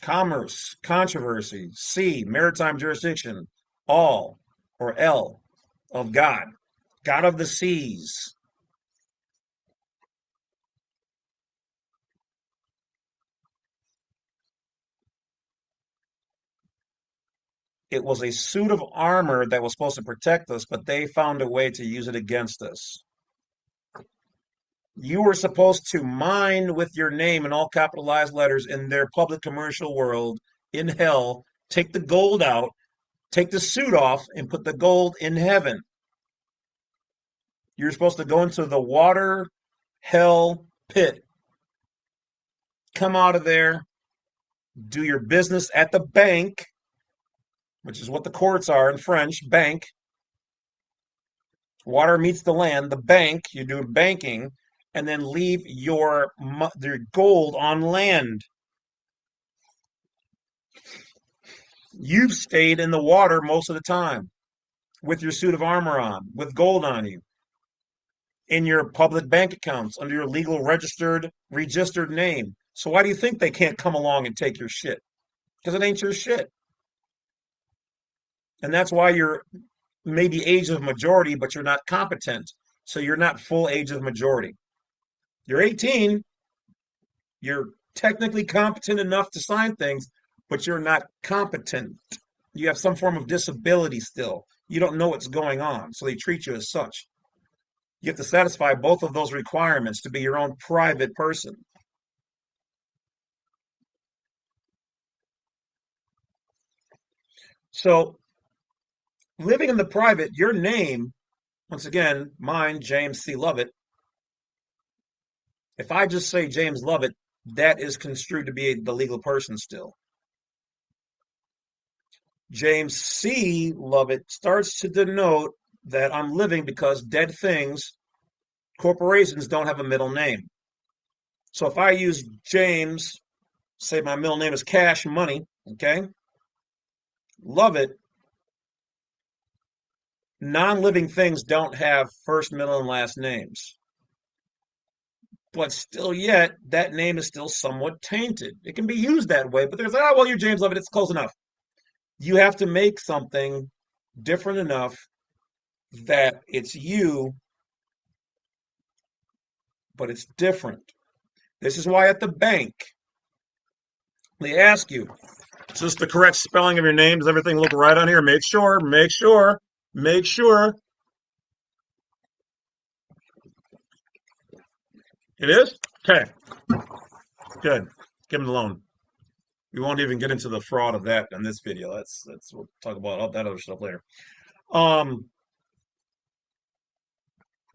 Commerce, controversy, sea, maritime jurisdiction, all, or L of God, God of the seas. It was a suit of armor that was supposed to protect us, but they found a way to use it against us. You were supposed to mine with your name in all capitalized letters in their public commercial world in hell, take the gold out, take the suit off, and put the gold in heaven. You're supposed to go into the water hell pit, come out of there, do your business at the bank, which is what the courts are in French, bank. Water meets the land, the bank, you do banking, and then leave your gold on land. You've stayed in the water most of the time with your suit of armor on, with gold on you, in your public bank accounts, under your legal registered name. So why do you think they can't come along and take your shit? Because it ain't your shit. And that's why you're maybe age of majority, but you're not competent. So you're not full age of majority. You're 18, you're technically competent enough to sign things, but you're not competent. You have some form of disability still. You don't know what's going on, so they treat you as such. You have to satisfy both of those requirements to be your own private person. So, living in the private, your name, once again, mine, James C. Lovett, if I just say James Lovett, that is construed to be the legal person still. James C. Lovett starts to denote that I'm living because dead things, corporations don't have a middle name. So if I use James, say my middle name is Cash Money, okay? Lovett, non-living things don't have first, middle, and last names. But still yet, that name is still somewhat tainted. It can be used that way, but there's, well, you're James Lovett, it's close enough. You have to make something different enough that it's you, but it's different. This is why at the bank, they ask you, is this the correct spelling of your name? Does everything look right on here? Make sure. It is? Okay, good. Give them the loan. We won't even get into the fraud of that in this video. We'll talk about all that other stuff later. Um,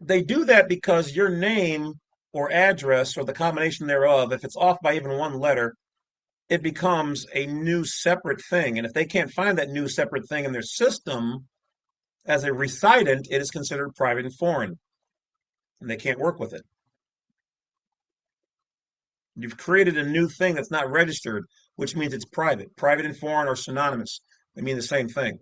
they do that because your name or address or the combination thereof, if it's off by even one letter, it becomes a new separate thing. And if they can't find that new separate thing in their system as a resident, it is considered private and foreign, and they can't work with it. You've created a new thing that's not registered, which means it's private. Private and foreign are synonymous. They mean the same thing.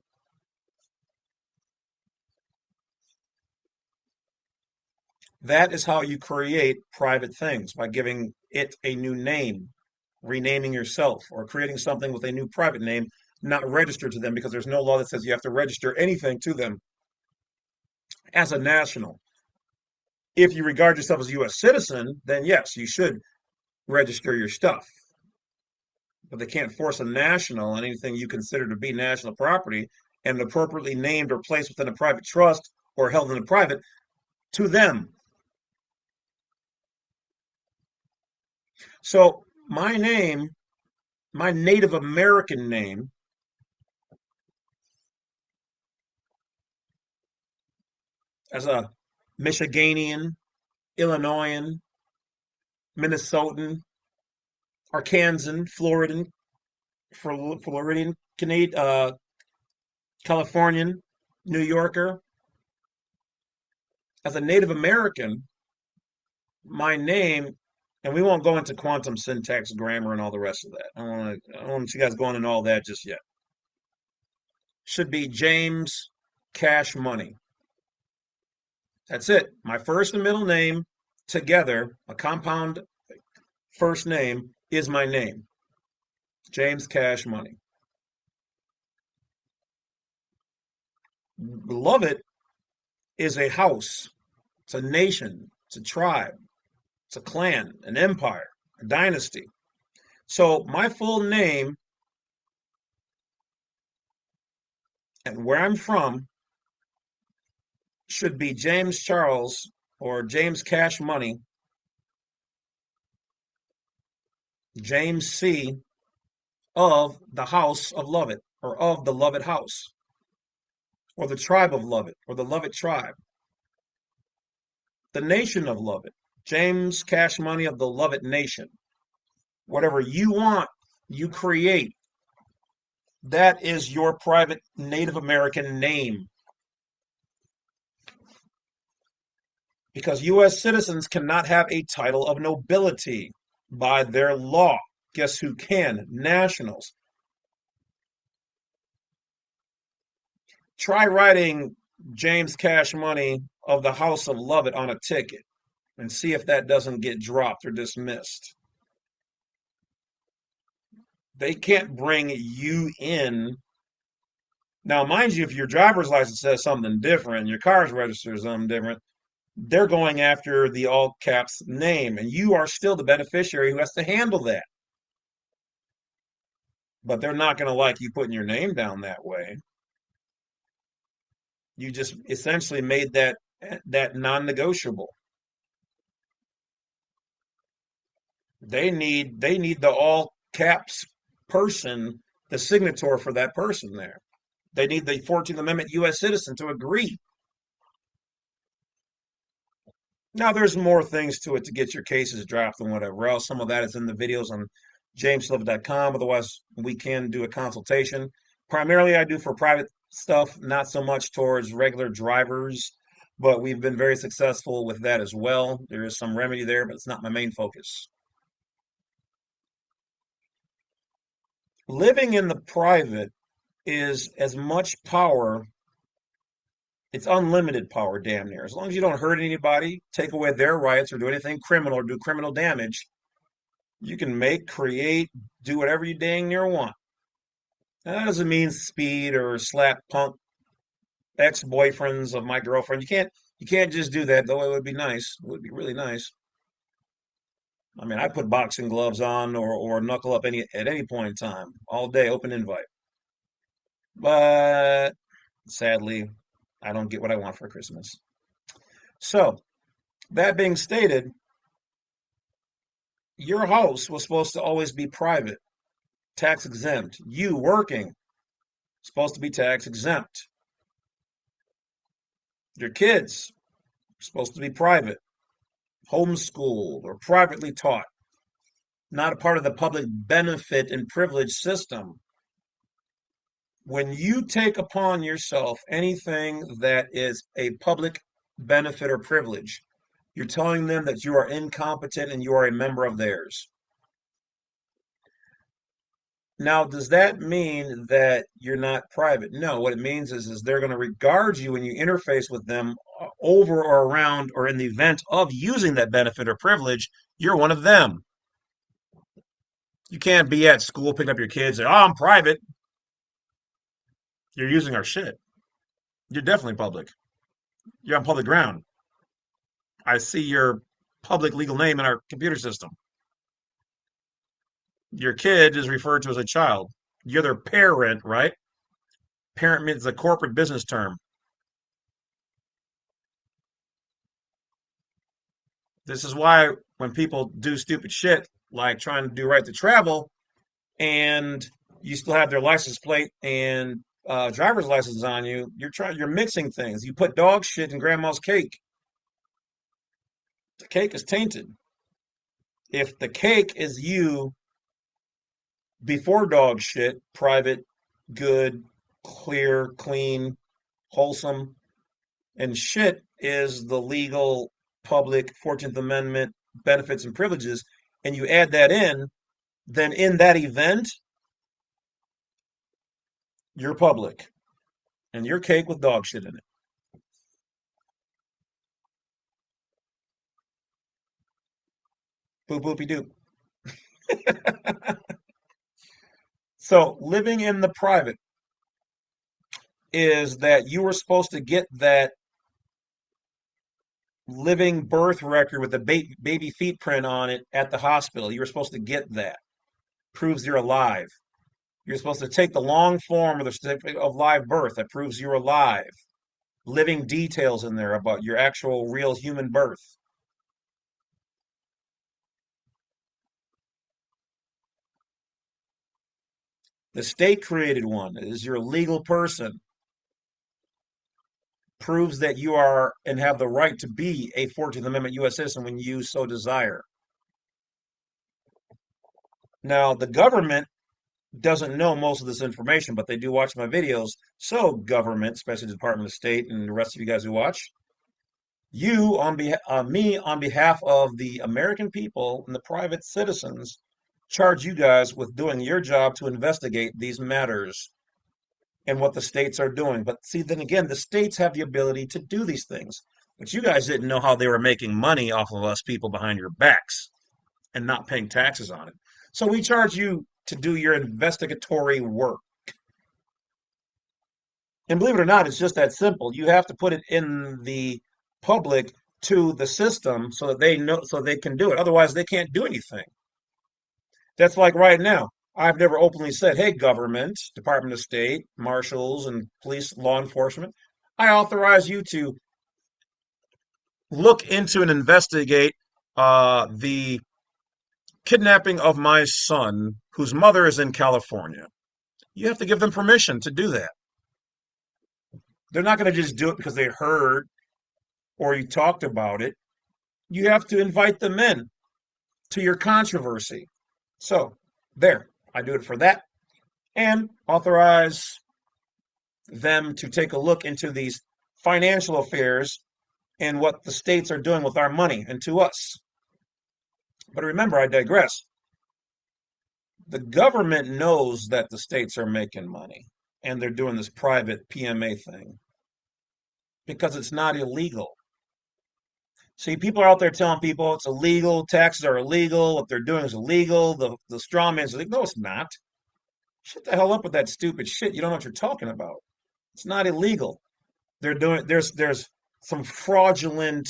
That is how you create private things, by giving it a new name, renaming yourself, or creating something with a new private name not registered to them, because there's no law that says you have to register anything to them as a national. If you regard yourself as a U.S. citizen, then yes, you should register your stuff. But they can't force a national on anything you consider to be national property and appropriately named or placed within a private trust or held in a private to them. So my name, my Native American name, as a Michiganian, Illinoisan, Minnesotan, Arkansan, Floridian, Canadian, Californian, New Yorker. As a Native American, my name, and we won't go into quantum syntax, grammar, and all the rest of that. I don't want you guys going into all that just yet. Should be James Cash Money. That's it. My first and middle name together, a compound first name, is my name. James Cash Money. Lovett is a house, it's a nation, it's a tribe, it's a clan, an empire, a dynasty. So my full name and where I'm from should be James Charles or James Cash Money, James C. of the House of Lovett, or of the Lovett House, or the tribe of Lovett, or the Lovett tribe, the nation of Lovett, James Cash Money of the Lovett Nation. Whatever you want, you create. That is your private Native American name. Because U.S. citizens cannot have a title of nobility by their law. Guess who can? Nationals. Try writing James Cash Money of the House of Lovett on a ticket and see if that doesn't get dropped or dismissed. They can't bring you in. Now, mind you, if your driver's license says something different, your car's registered as something different, they're going after the all caps name, and you are still the beneficiary who has to handle that. But they're not going to like you putting your name down that way. You just essentially made that non-negotiable. They need the all caps person, the signature for that person there. They need the 14th Amendment U.S. citizen to agree. Now, there's more things to it to get your cases dropped and whatever else. Some of that is in the videos on jameslove.com. Otherwise, we can do a consultation. Primarily, I do for private stuff, not so much towards regular drivers, but we've been very successful with that as well. There is some remedy there, but it's not my main focus. Living in the private is as much power, it's unlimited power, damn near. As long as you don't hurt anybody, take away their rights, or do anything criminal, or do criminal damage, you can make, create, do whatever you dang near want. Now, that doesn't mean speed or slap punk ex-boyfriends of my girlfriend. You can't just do that, though it would be nice. It would be really nice. I mean, I put boxing gloves on or knuckle up at any point in time, all day, open invite. But sadly, I don't get what I want for Christmas. So, that being stated, your house was supposed to always be private, tax exempt. You working, supposed to be tax exempt. Your kids, supposed to be private, homeschooled, or privately taught, not a part of the public benefit and privilege system. When you take upon yourself anything that is a public benefit or privilege, you're telling them that you are incompetent and you are a member of theirs. Now, does that mean that you're not private? No, what it means is they're going to regard you when you interface with them over or around or in the event of using that benefit or privilege, you're one of them. You can't be at school picking up your kids and, oh, I'm private. You're using our shit. You're definitely public. You're on public ground. I see your public legal name in our computer system. Your kid is referred to as a child. You're their parent, right? Parent means a corporate business term. This is why when people do stupid shit like trying to do right to travel and you still have their license plate and driver's license on you, you're mixing things. You put dog shit in grandma's cake. The cake is tainted. If the cake is you before dog shit, private, good, clear, clean, wholesome, and shit is the legal, public 14th Amendment benefits and privileges, and you add that in, then in that event, you're public and your cake with dog shit in it. Boop boopy doop. So living in the private, is that you were supposed to get that living birth record with the baby feet print on it at the hospital. You were supposed to get that. Proves you're alive. You're supposed to take the long form of the certificate of live birth that proves you're alive. Living details in there about your actual real human birth. The state created one. It is your legal person. Proves that you are and have the right to be a 14th Amendment U.S. citizen when you so desire. Now, the government doesn't know most of this information, but they do watch my videos. So, government, especially the Department of State and the rest of you guys who watch, you on behalf, me on behalf of the American people and the private citizens, charge you guys with doing your job to investigate these matters and what the states are doing. But see, then again, the states have the ability to do these things. But you guys didn't know how they were making money off of us people behind your backs and not paying taxes on it. So we charge you to do your investigatory work. And believe it or not, it's just that simple. You have to put it in the public to the system so that they know, so they can do it. Otherwise, they can't do anything. That's like right now. I've never openly said, hey, government, Department of State, marshals, and police, law enforcement, I authorize you to look into and investigate the kidnapping of my son, whose mother is in California. You have to give them permission to do that. They're not going to just do it because they heard or you talked about it. You have to invite them in to your controversy. So, there, I do it for that and authorize them to take a look into these financial affairs and what the states are doing with our money and to us. But remember, I digress. The government knows that the states are making money and they're doing this private PMA thing because it's not illegal. See, people are out there telling people it's illegal, taxes are illegal, what they're doing is illegal, the straw man's illegal. No, it's not. Shut the hell up with that stupid shit. You don't know what you're talking about. It's not illegal. They're doing there's some fraudulent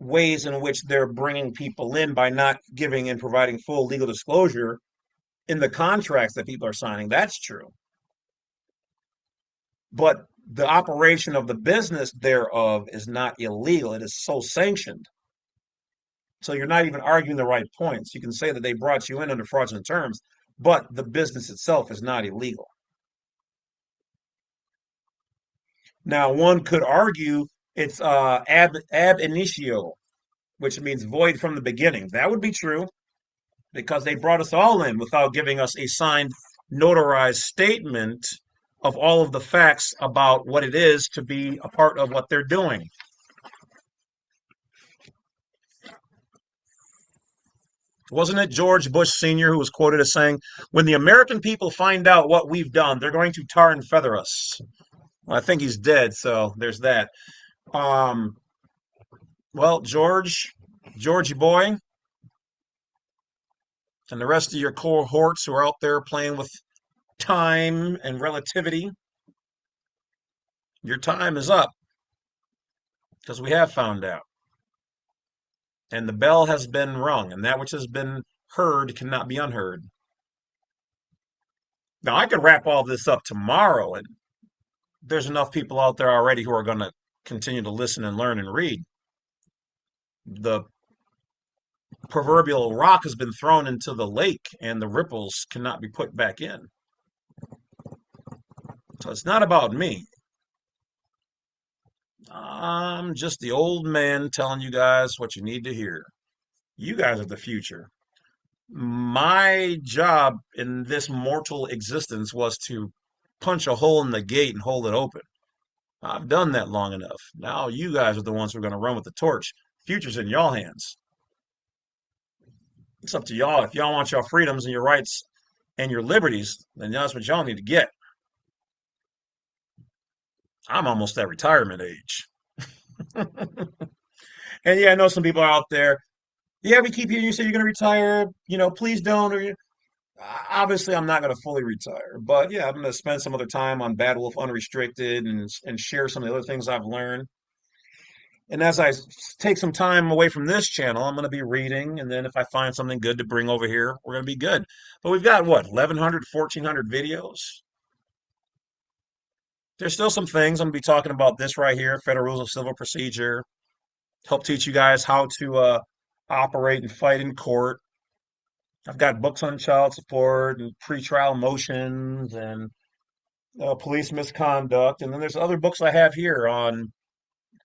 ways in which they're bringing people in by not giving and providing full legal disclosure in the contracts that people are signing. That's true. But the operation of the business thereof is not illegal. It is so sanctioned. So you're not even arguing the right points. You can say that they brought you in under fraudulent terms, but the business itself is not illegal. Now, one could argue it's ab initio, which means void from the beginning. That would be true because they brought us all in without giving us a signed, notarized statement of all of the facts about what it is to be a part of what they're doing. Wasn't it George Bush Sr. who was quoted as saying, when the American people find out what we've done, they're going to tar and feather us? Well, I think he's dead, so there's that. Um, well, Georgie boy, and the rest of your cohorts who are out there playing with time and relativity, your time is up because we have found out. And the bell has been rung, and that which has been heard cannot be unheard. Now, I could wrap all this up tomorrow, and there's enough people out there already who are going to continue to listen and learn and read. The proverbial rock has been thrown into the lake, and the ripples cannot be put back in. So it's not about me. I'm just the old man telling you guys what you need to hear. You guys are the future. My job in this mortal existence was to punch a hole in the gate and hold it open. I've done that long enough. Now you guys are the ones who are going to run with the torch. Future's in y'all hands. It's up to y'all. If y'all want your freedoms and your rights and your liberties, then that's what y'all need to get. I'm almost at retirement age. And yeah, I know some people are out there. Yeah, we keep hearing you say you're going to retire. Please don't. Obviously, I'm not going to fully retire, but yeah, I'm going to spend some other time on Badwolf Unrestricted and share some of the other things I've learned. And as take some time away from this channel, I'm going to be reading, and then if I find something good to bring over here, we're going to be good. But we've got what, 1,100, 1,400 videos? There's still some things I'm going to be talking about this right here, Federal Rules of Civil Procedure, help teach you guys how to operate and fight in court. I've got books on child support and pretrial motions and police misconduct. And then there's other books I have here on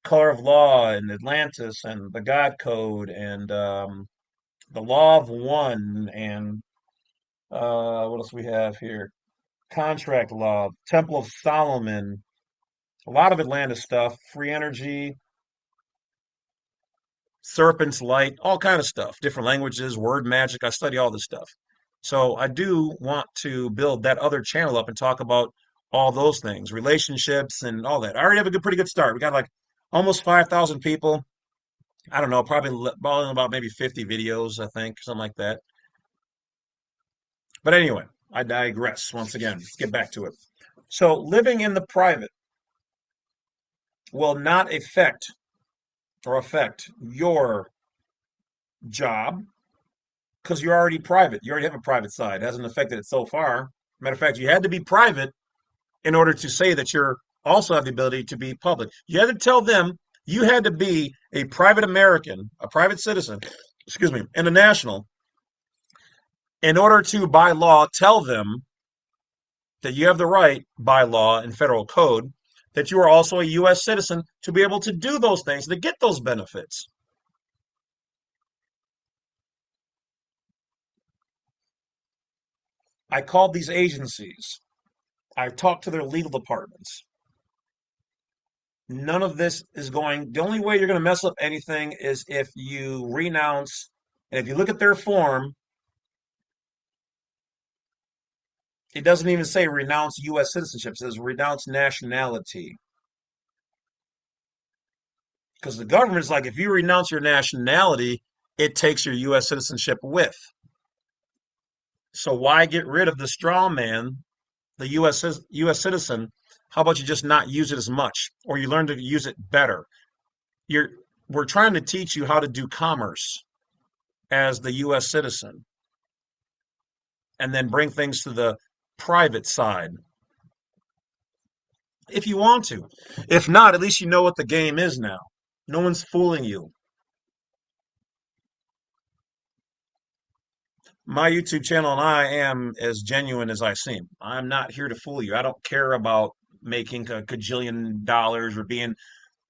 color of law and Atlantis and the God Code and the Law of One and what else we have here? Contract law, Temple of Solomon, a lot of Atlantis stuff, free energy, Serpent's Light, all kind of stuff, different languages, word magic. I study all this stuff. So I do want to build that other channel up and talk about all those things, relationships and all that. I already have a pretty good start. We got like almost 5,000 people. I don't know, probably about maybe 50 videos, I think, something like that. But anyway, I digress once again. Let's get back to it. So living in the private will not affect your job because you're already private. You already have a private side. It hasn't affected it so far. Matter of fact, you had to be private in order to say that you're also have the ability to be public. You had to tell them you had to be a private American, a private citizen, excuse me, and a national in order to, by law, tell them that you have the right, by law and federal code, that you are also a U.S. citizen to be able to do those things, to get those benefits. I called these agencies. I've talked to their legal departments. None of this is going, the only way you're going to mess up anything is if you renounce, and if you look at their form, it doesn't even say renounce U.S. citizenship, it says renounce nationality. Because the government's like, if you renounce your nationality, it takes your U.S. citizenship with. So why get rid of the straw man, the U.S. citizen? How about you just not use it as much, or you learn to use it better? You're We're trying to teach you how to do commerce as the U.S. citizen, and then bring things to the private side if you want to. If not, at least you know what the game is now. No one's fooling you. My YouTube channel and I am as genuine as I seem. I'm not here to fool you. I don't care about making a gajillion dollars or being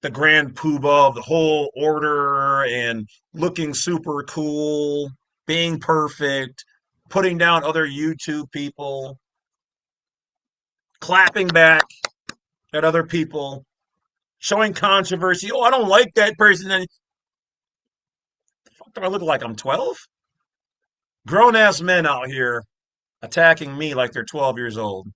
the grand poobah of the whole order and looking super cool, being perfect, putting down other YouTube people, clapping back at other people, showing controversy. Oh, I don't like that person. And fuck, do I look like I'm 12? Grown ass men out here attacking me like they're 12 years old,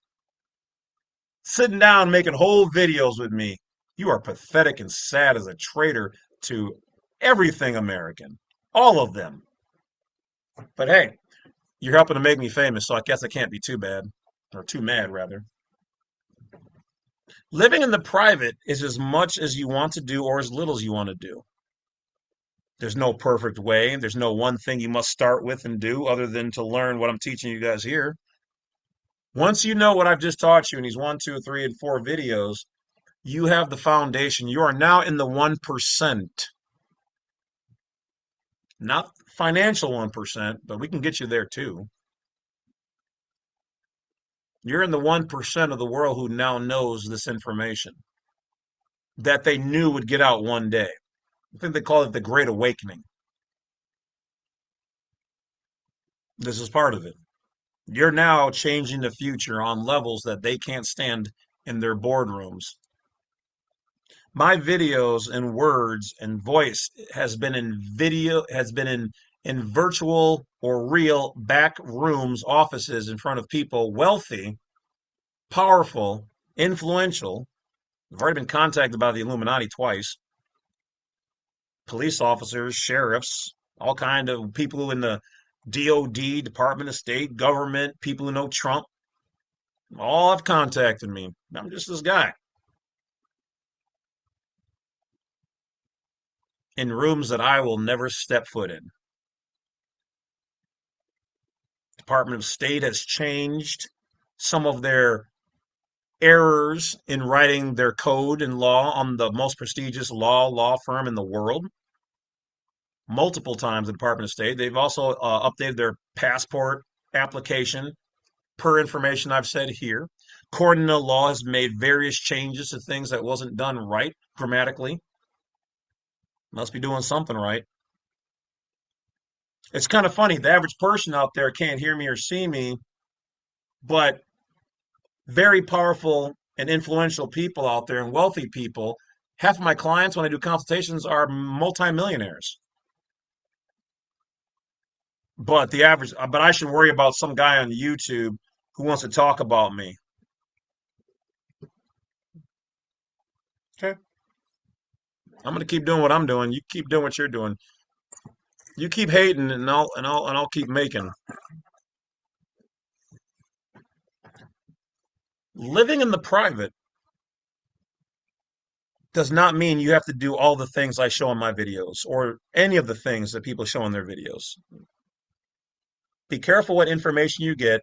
sitting down making whole videos with me. You are pathetic and sad as a traitor to everything American, all of them. But hey, you're helping to make me famous, so I guess I can't be too bad, or too mad, rather. Living in the private is as much as you want to do or as little as you want to do. There's no perfect way. There's no one thing you must start with and do other than to learn what I'm teaching you guys here. Once you know what I've just taught you in these one, two, three, and four videos, you have the foundation. You are now in the 1%. Not financial 1%, but we can get you there too. You're in the 1% of the world who now knows this information that they knew would get out one day. I think they call it the Great Awakening. This is part of it. You're now changing the future on levels that they can't stand in their boardrooms. My videos and words and voice has been in virtual or real back rooms, offices in front of people wealthy, powerful, influential. I've already been contacted by the Illuminati twice. Police officers, sheriffs, all kind of people in the DOD, Department of State, government, people who know Trump, all have contacted me. I'm just this guy in rooms that I will never step foot in. Department of State has changed some of their errors in writing their code and law on the most prestigious law firm in the world multiple times. The Department of State. They've also updated their passport application per information I've said here. Coordinate law has made various changes to things that wasn't done right grammatically. Must be doing something right. It's kind of funny. The average person out there can't hear me or see me, but very powerful and influential people out there and wealthy people. Half of my clients, when I do consultations, are multimillionaires. But the average, but I should worry about some guy on YouTube who wants to talk about me. Okay. I'm gonna keep doing what I'm doing. You keep doing what you're doing. You keep hating, and I'll keep making. Living in the private does not mean you have to do all the things I show in my videos or any of the things that people show in their videos. Be careful what information you get.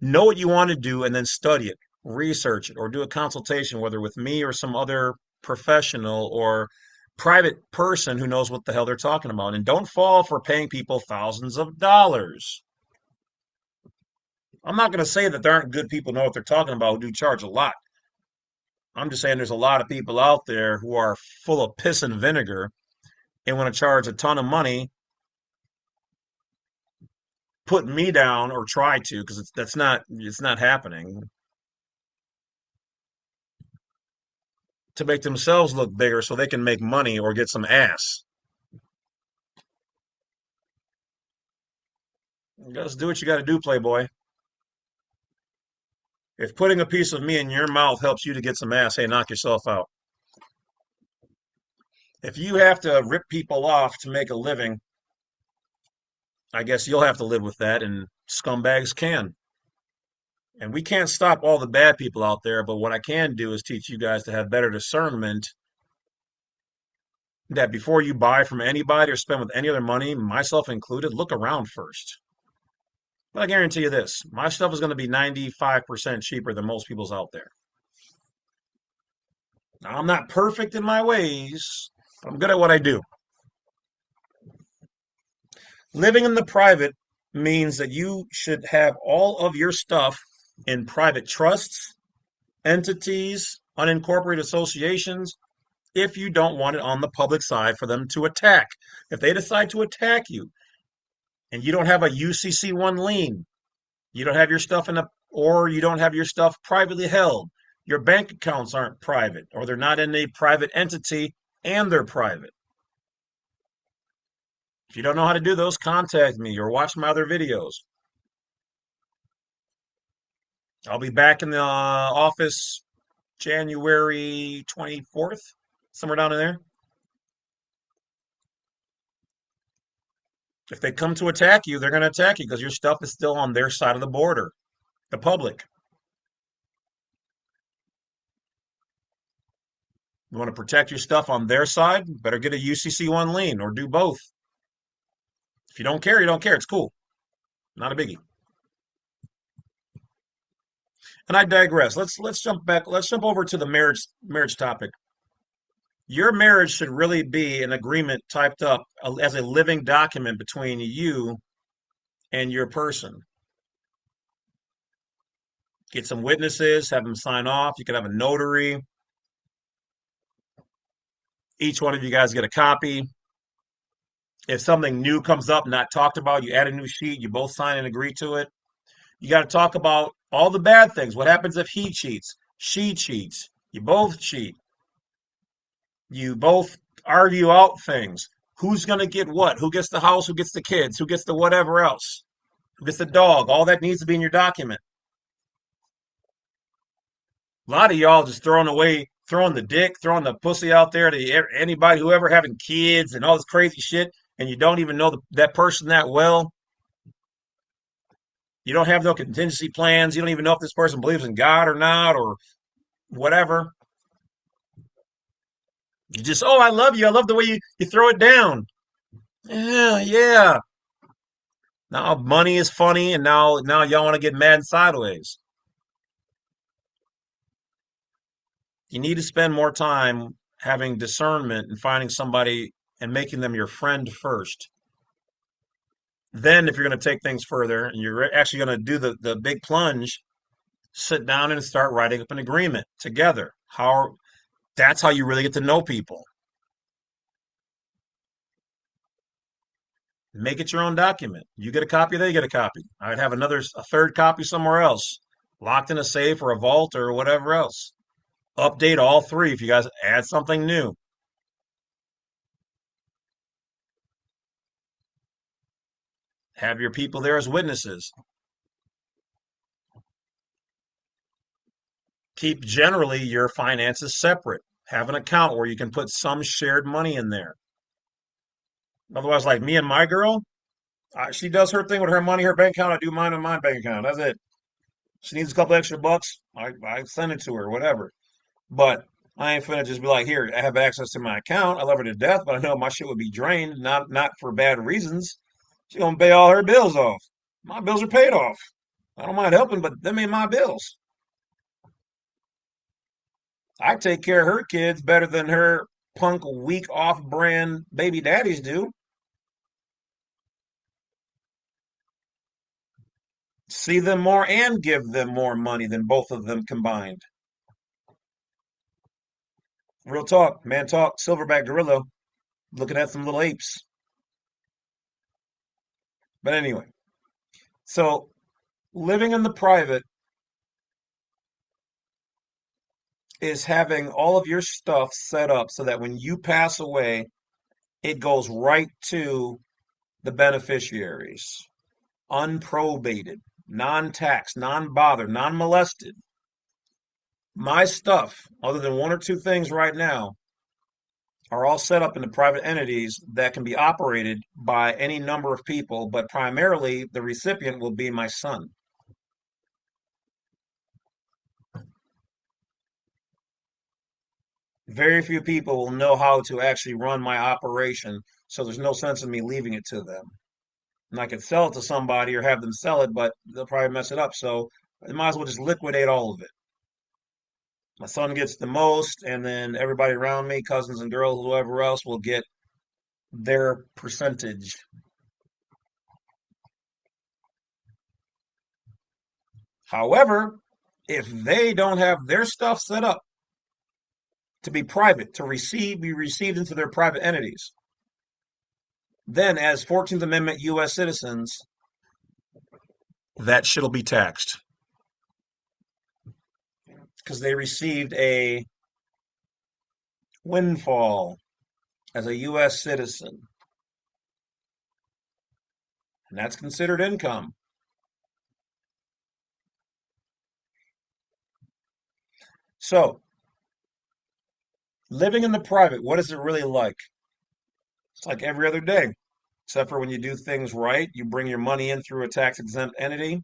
Know what you want to do and then study it, research it, or do a consultation, whether with me or some other professional or private person who knows what the hell they're talking about. And don't fall for paying people thousands of dollars. I'm not going to say that there aren't good people who know what they're talking about who do charge a lot. I'm just saying there's a lot of people out there who are full of piss and vinegar and want to charge a ton of money, put me down or try to, because it's not happening, to make themselves look bigger so they can make money or get some ass. You just do what you got to do, Playboy. If putting a piece of me in your mouth helps you to get some ass, hey, knock yourself out. If you have to rip people off to make a living, I guess you'll have to live with that, and scumbags can. And we can't stop all the bad people out there, but what I can do is teach you guys to have better discernment that before you buy from anybody or spend with any other money, myself included, look around first. But I guarantee you this, my stuff is going to be 95% cheaper than most people's out there. Now, I'm not perfect in my ways, but I'm good at what I do. Living in the private means that you should have all of your stuff in private trusts, entities, unincorporated associations, if you don't want it on the public side for them to attack. If they decide to attack you and you don't have a UCC1 lien, you don't have your stuff or you don't have your stuff privately held, your bank accounts aren't private, or they're not in a private entity and they're private. If you don't know how to do those, contact me or watch my other videos. I'll be back in the office January 24th, somewhere down in there. If they come to attack you, they're going to attack you because your stuff is still on their side of the border, the public. You want to protect your stuff on their side, better get a UCC1 lien or do both. If you don't care, you don't care. It's cool. Not a biggie. And I digress. Let's jump back. Let's jump over to the marriage topic. Your marriage should really be an agreement typed up as a living document between you and your person. Get some witnesses, have them sign off. You can have a notary. Each one of you guys get a copy. If something new comes up, not talked about, you add a new sheet, you both sign and agree to it. You got to talk about all the bad things. What happens if he cheats? She cheats. You both cheat. You both argue out things. Who's going to get what? Who gets the house? Who gets the kids? Who gets the whatever else? Who gets the dog? All that needs to be in your document. A lot of y'all just throwing the dick, throwing the pussy out there to anybody, whoever having kids and all this crazy shit, and you don't even know that person that well. You don't have no contingency plans. You don't even know if this person believes in God or not or whatever. You just, oh, I love you. I love the way you throw it down. Yeah, yeah. Now money is funny, and now y'all want to get mad sideways. You need to spend more time having discernment and finding somebody and making them your friend first. Then, if you're going to take things further and you're actually going to do the big plunge, sit down and start writing up an agreement together. That's how you really get to know people. Make it your own document. You get a copy, they get a copy. I'd have a third copy somewhere else, locked in a safe or a vault or whatever else. Update all three if you guys add something new. Have your people there as witnesses. Keep generally your finances separate. Have an account where you can put some shared money in there. Otherwise, like me and my girl, she does her thing with her money, her bank account. I do mine on my bank account. That's it. She needs a couple extra bucks. I send it to her, whatever. But I ain't finna just be like, here, I have access to my account. I love her to death, but I know my shit would be drained, not for bad reasons. She gonna pay all her bills off. My bills are paid off. I don't mind helping, but them ain't my bills. I take care of her kids better than her punk, weak, off-brand baby daddies do. See them more and give them more money than both of them combined. Real talk, man talk, silverback gorilla looking at some little apes. But anyway, so living in the private is having all of your stuff set up so that when you pass away, it goes right to the beneficiaries, unprobated, non-taxed, non-bothered, non-molested. My stuff, other than one or two things right now, are all set up into private entities that can be operated by any number of people, but primarily the recipient will be my son. Very few people will know how to actually run my operation, so there's no sense in me leaving it to them. And I could sell it to somebody or have them sell it, but they'll probably mess it up. So I might as well just liquidate all of it. My son gets the most, and then everybody around me, cousins and girls, whoever else, will get their percentage. However, if they don't have their stuff set up to be private, be received into their private entities, then as 14th Amendment U.S. citizens, that shit'll be taxed because they received a windfall as a U.S. citizen, and that's considered income. So, living in the private, what is it really like? It's like every other day, except for when you do things right, you bring your money in through a tax exempt entity.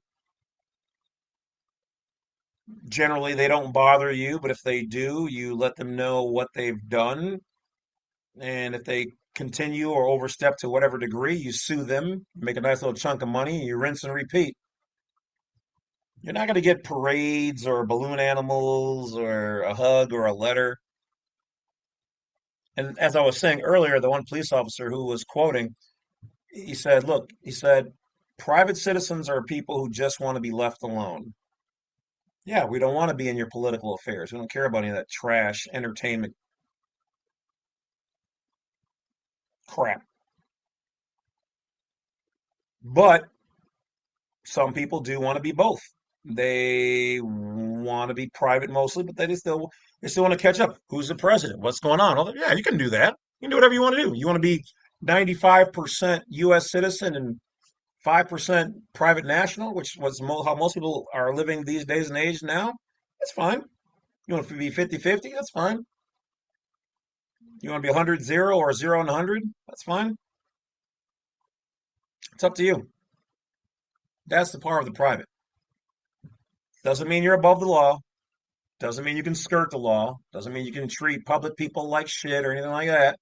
Generally, they don't bother you, but if they do, you let them know what they've done. And if they continue or overstep to whatever degree, you sue them, make a nice little chunk of money, and you rinse and repeat. You're not going to get parades or balloon animals or a hug or a letter. And as I was saying earlier, the one police officer who was quoting, he said, look, he said, private citizens are people who just want to be left alone. Yeah, we don't want to be in your political affairs. We don't care about any of that trash entertainment crap. But some people do want to be both. They want to be private mostly, but they still want to catch up. Who's the president? What's going on? Yeah, you can do that. You can do whatever you want to do. You want to be 95% U.S. citizen and 5% private national, which was how most people are living these days and age now. That's fine. You want to be 50-50? That's fine. You want to be 100-0 or 0 and 100? That's fine. It's up to you. That's the power of the private. Doesn't mean you're above the law. Doesn't mean you can skirt the law. Doesn't mean you can treat public people like shit or anything like that.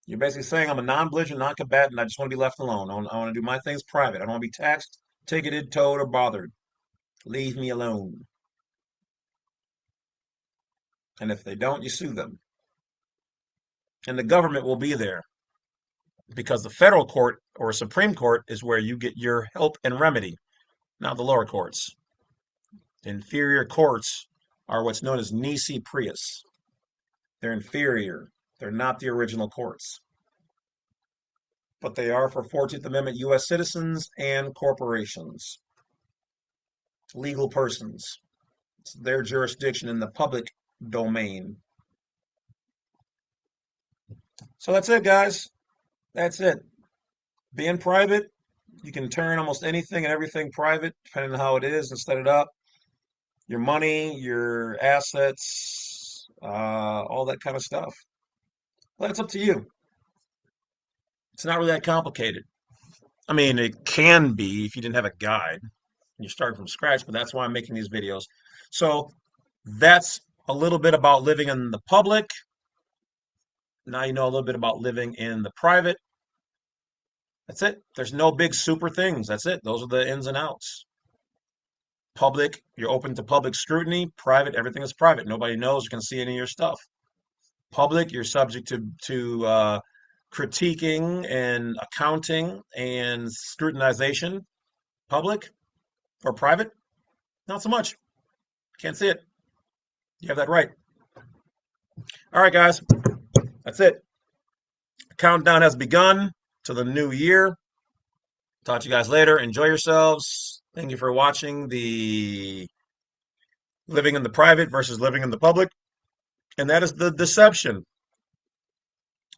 You're basically saying I'm a non-belligerent, non-combatant. I just want to be left alone. I want to do my things private. I don't want to be taxed, ticketed, towed, or bothered. Leave me alone. And if they don't, you sue them. And the government will be there because the federal court or Supreme Court is where you get your help and remedy, not the lower courts. Inferior courts are what's known as nisi prius. They're inferior. They're not the original courts. But they are for 14th Amendment U.S. citizens and corporations, legal persons. It's their jurisdiction in the public domain. So that's it, guys. That's it. Being private, you can turn almost anything and everything private, depending on how it is, and set it up. Your money, your assets, all that kind of stuff. Well, that's up to you. It's not really that complicated. I mean, it can be if you didn't have a guide and you're starting from scratch, but that's why I'm making these videos. So that's a little bit about living in the public. Now you know a little bit about living in the private. That's it. There's no big super things. That's it. Those are the ins and outs. Public, you're open to public scrutiny. Private, everything is private. Nobody knows or can see any of your stuff. Public, you're subject to critiquing and accounting and scrutinization. Public or private, not so much. Can't see it. You have that right. All right, guys, that's it. Countdown has begun to the new year. Talk to you guys later. Enjoy yourselves. Thank you for watching the living in the private versus living in the public. And that is the deception.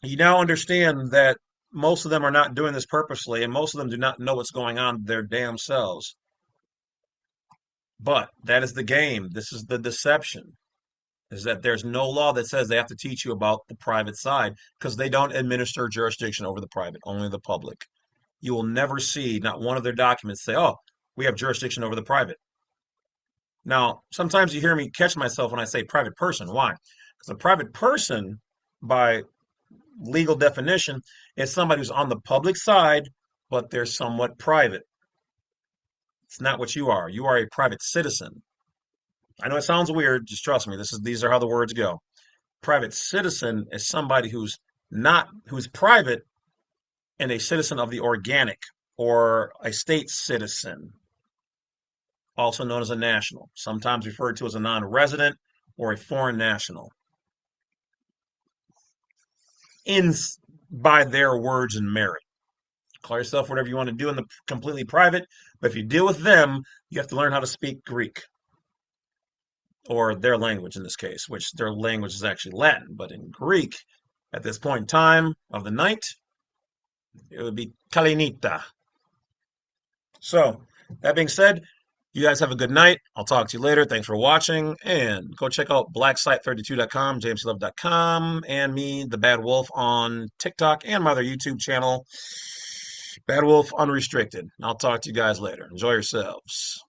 You now understand that most of them are not doing this purposely, and most of them do not know what's going on their damn selves. But that is the game. This is the deception. Is that there's no law that says they have to teach you about the private side because they don't administer jurisdiction over the private, only the public. You will never see not one of their documents say, oh, we have jurisdiction over the private. Now, sometimes you hear me catch myself when I say private person. Why? Because a private person, by legal definition, is somebody who's on the public side, but they're somewhat private. It's not what you are. You are a private citizen. I know it sounds weird, just trust me. These are how the words go. Private citizen is somebody who's private and a citizen of the organic or a state citizen, also known as a national, sometimes referred to as a non-resident or a foreign national. In by their words and merit. Call yourself whatever you want to do in the completely private, but if you deal with them, you have to learn how to speak Greek or their language in this case, which their language is actually Latin, but in Greek, at this point in time of the night, it would be kalinita. So, that being said, you guys have a good night. I'll talk to you later. Thanks for watching. And go check out blacksite32.com, jameslovett.com, and me, the Badwolf, on TikTok and my other YouTube channel, Badwolf Unrestricted. I'll talk to you guys later. Enjoy yourselves.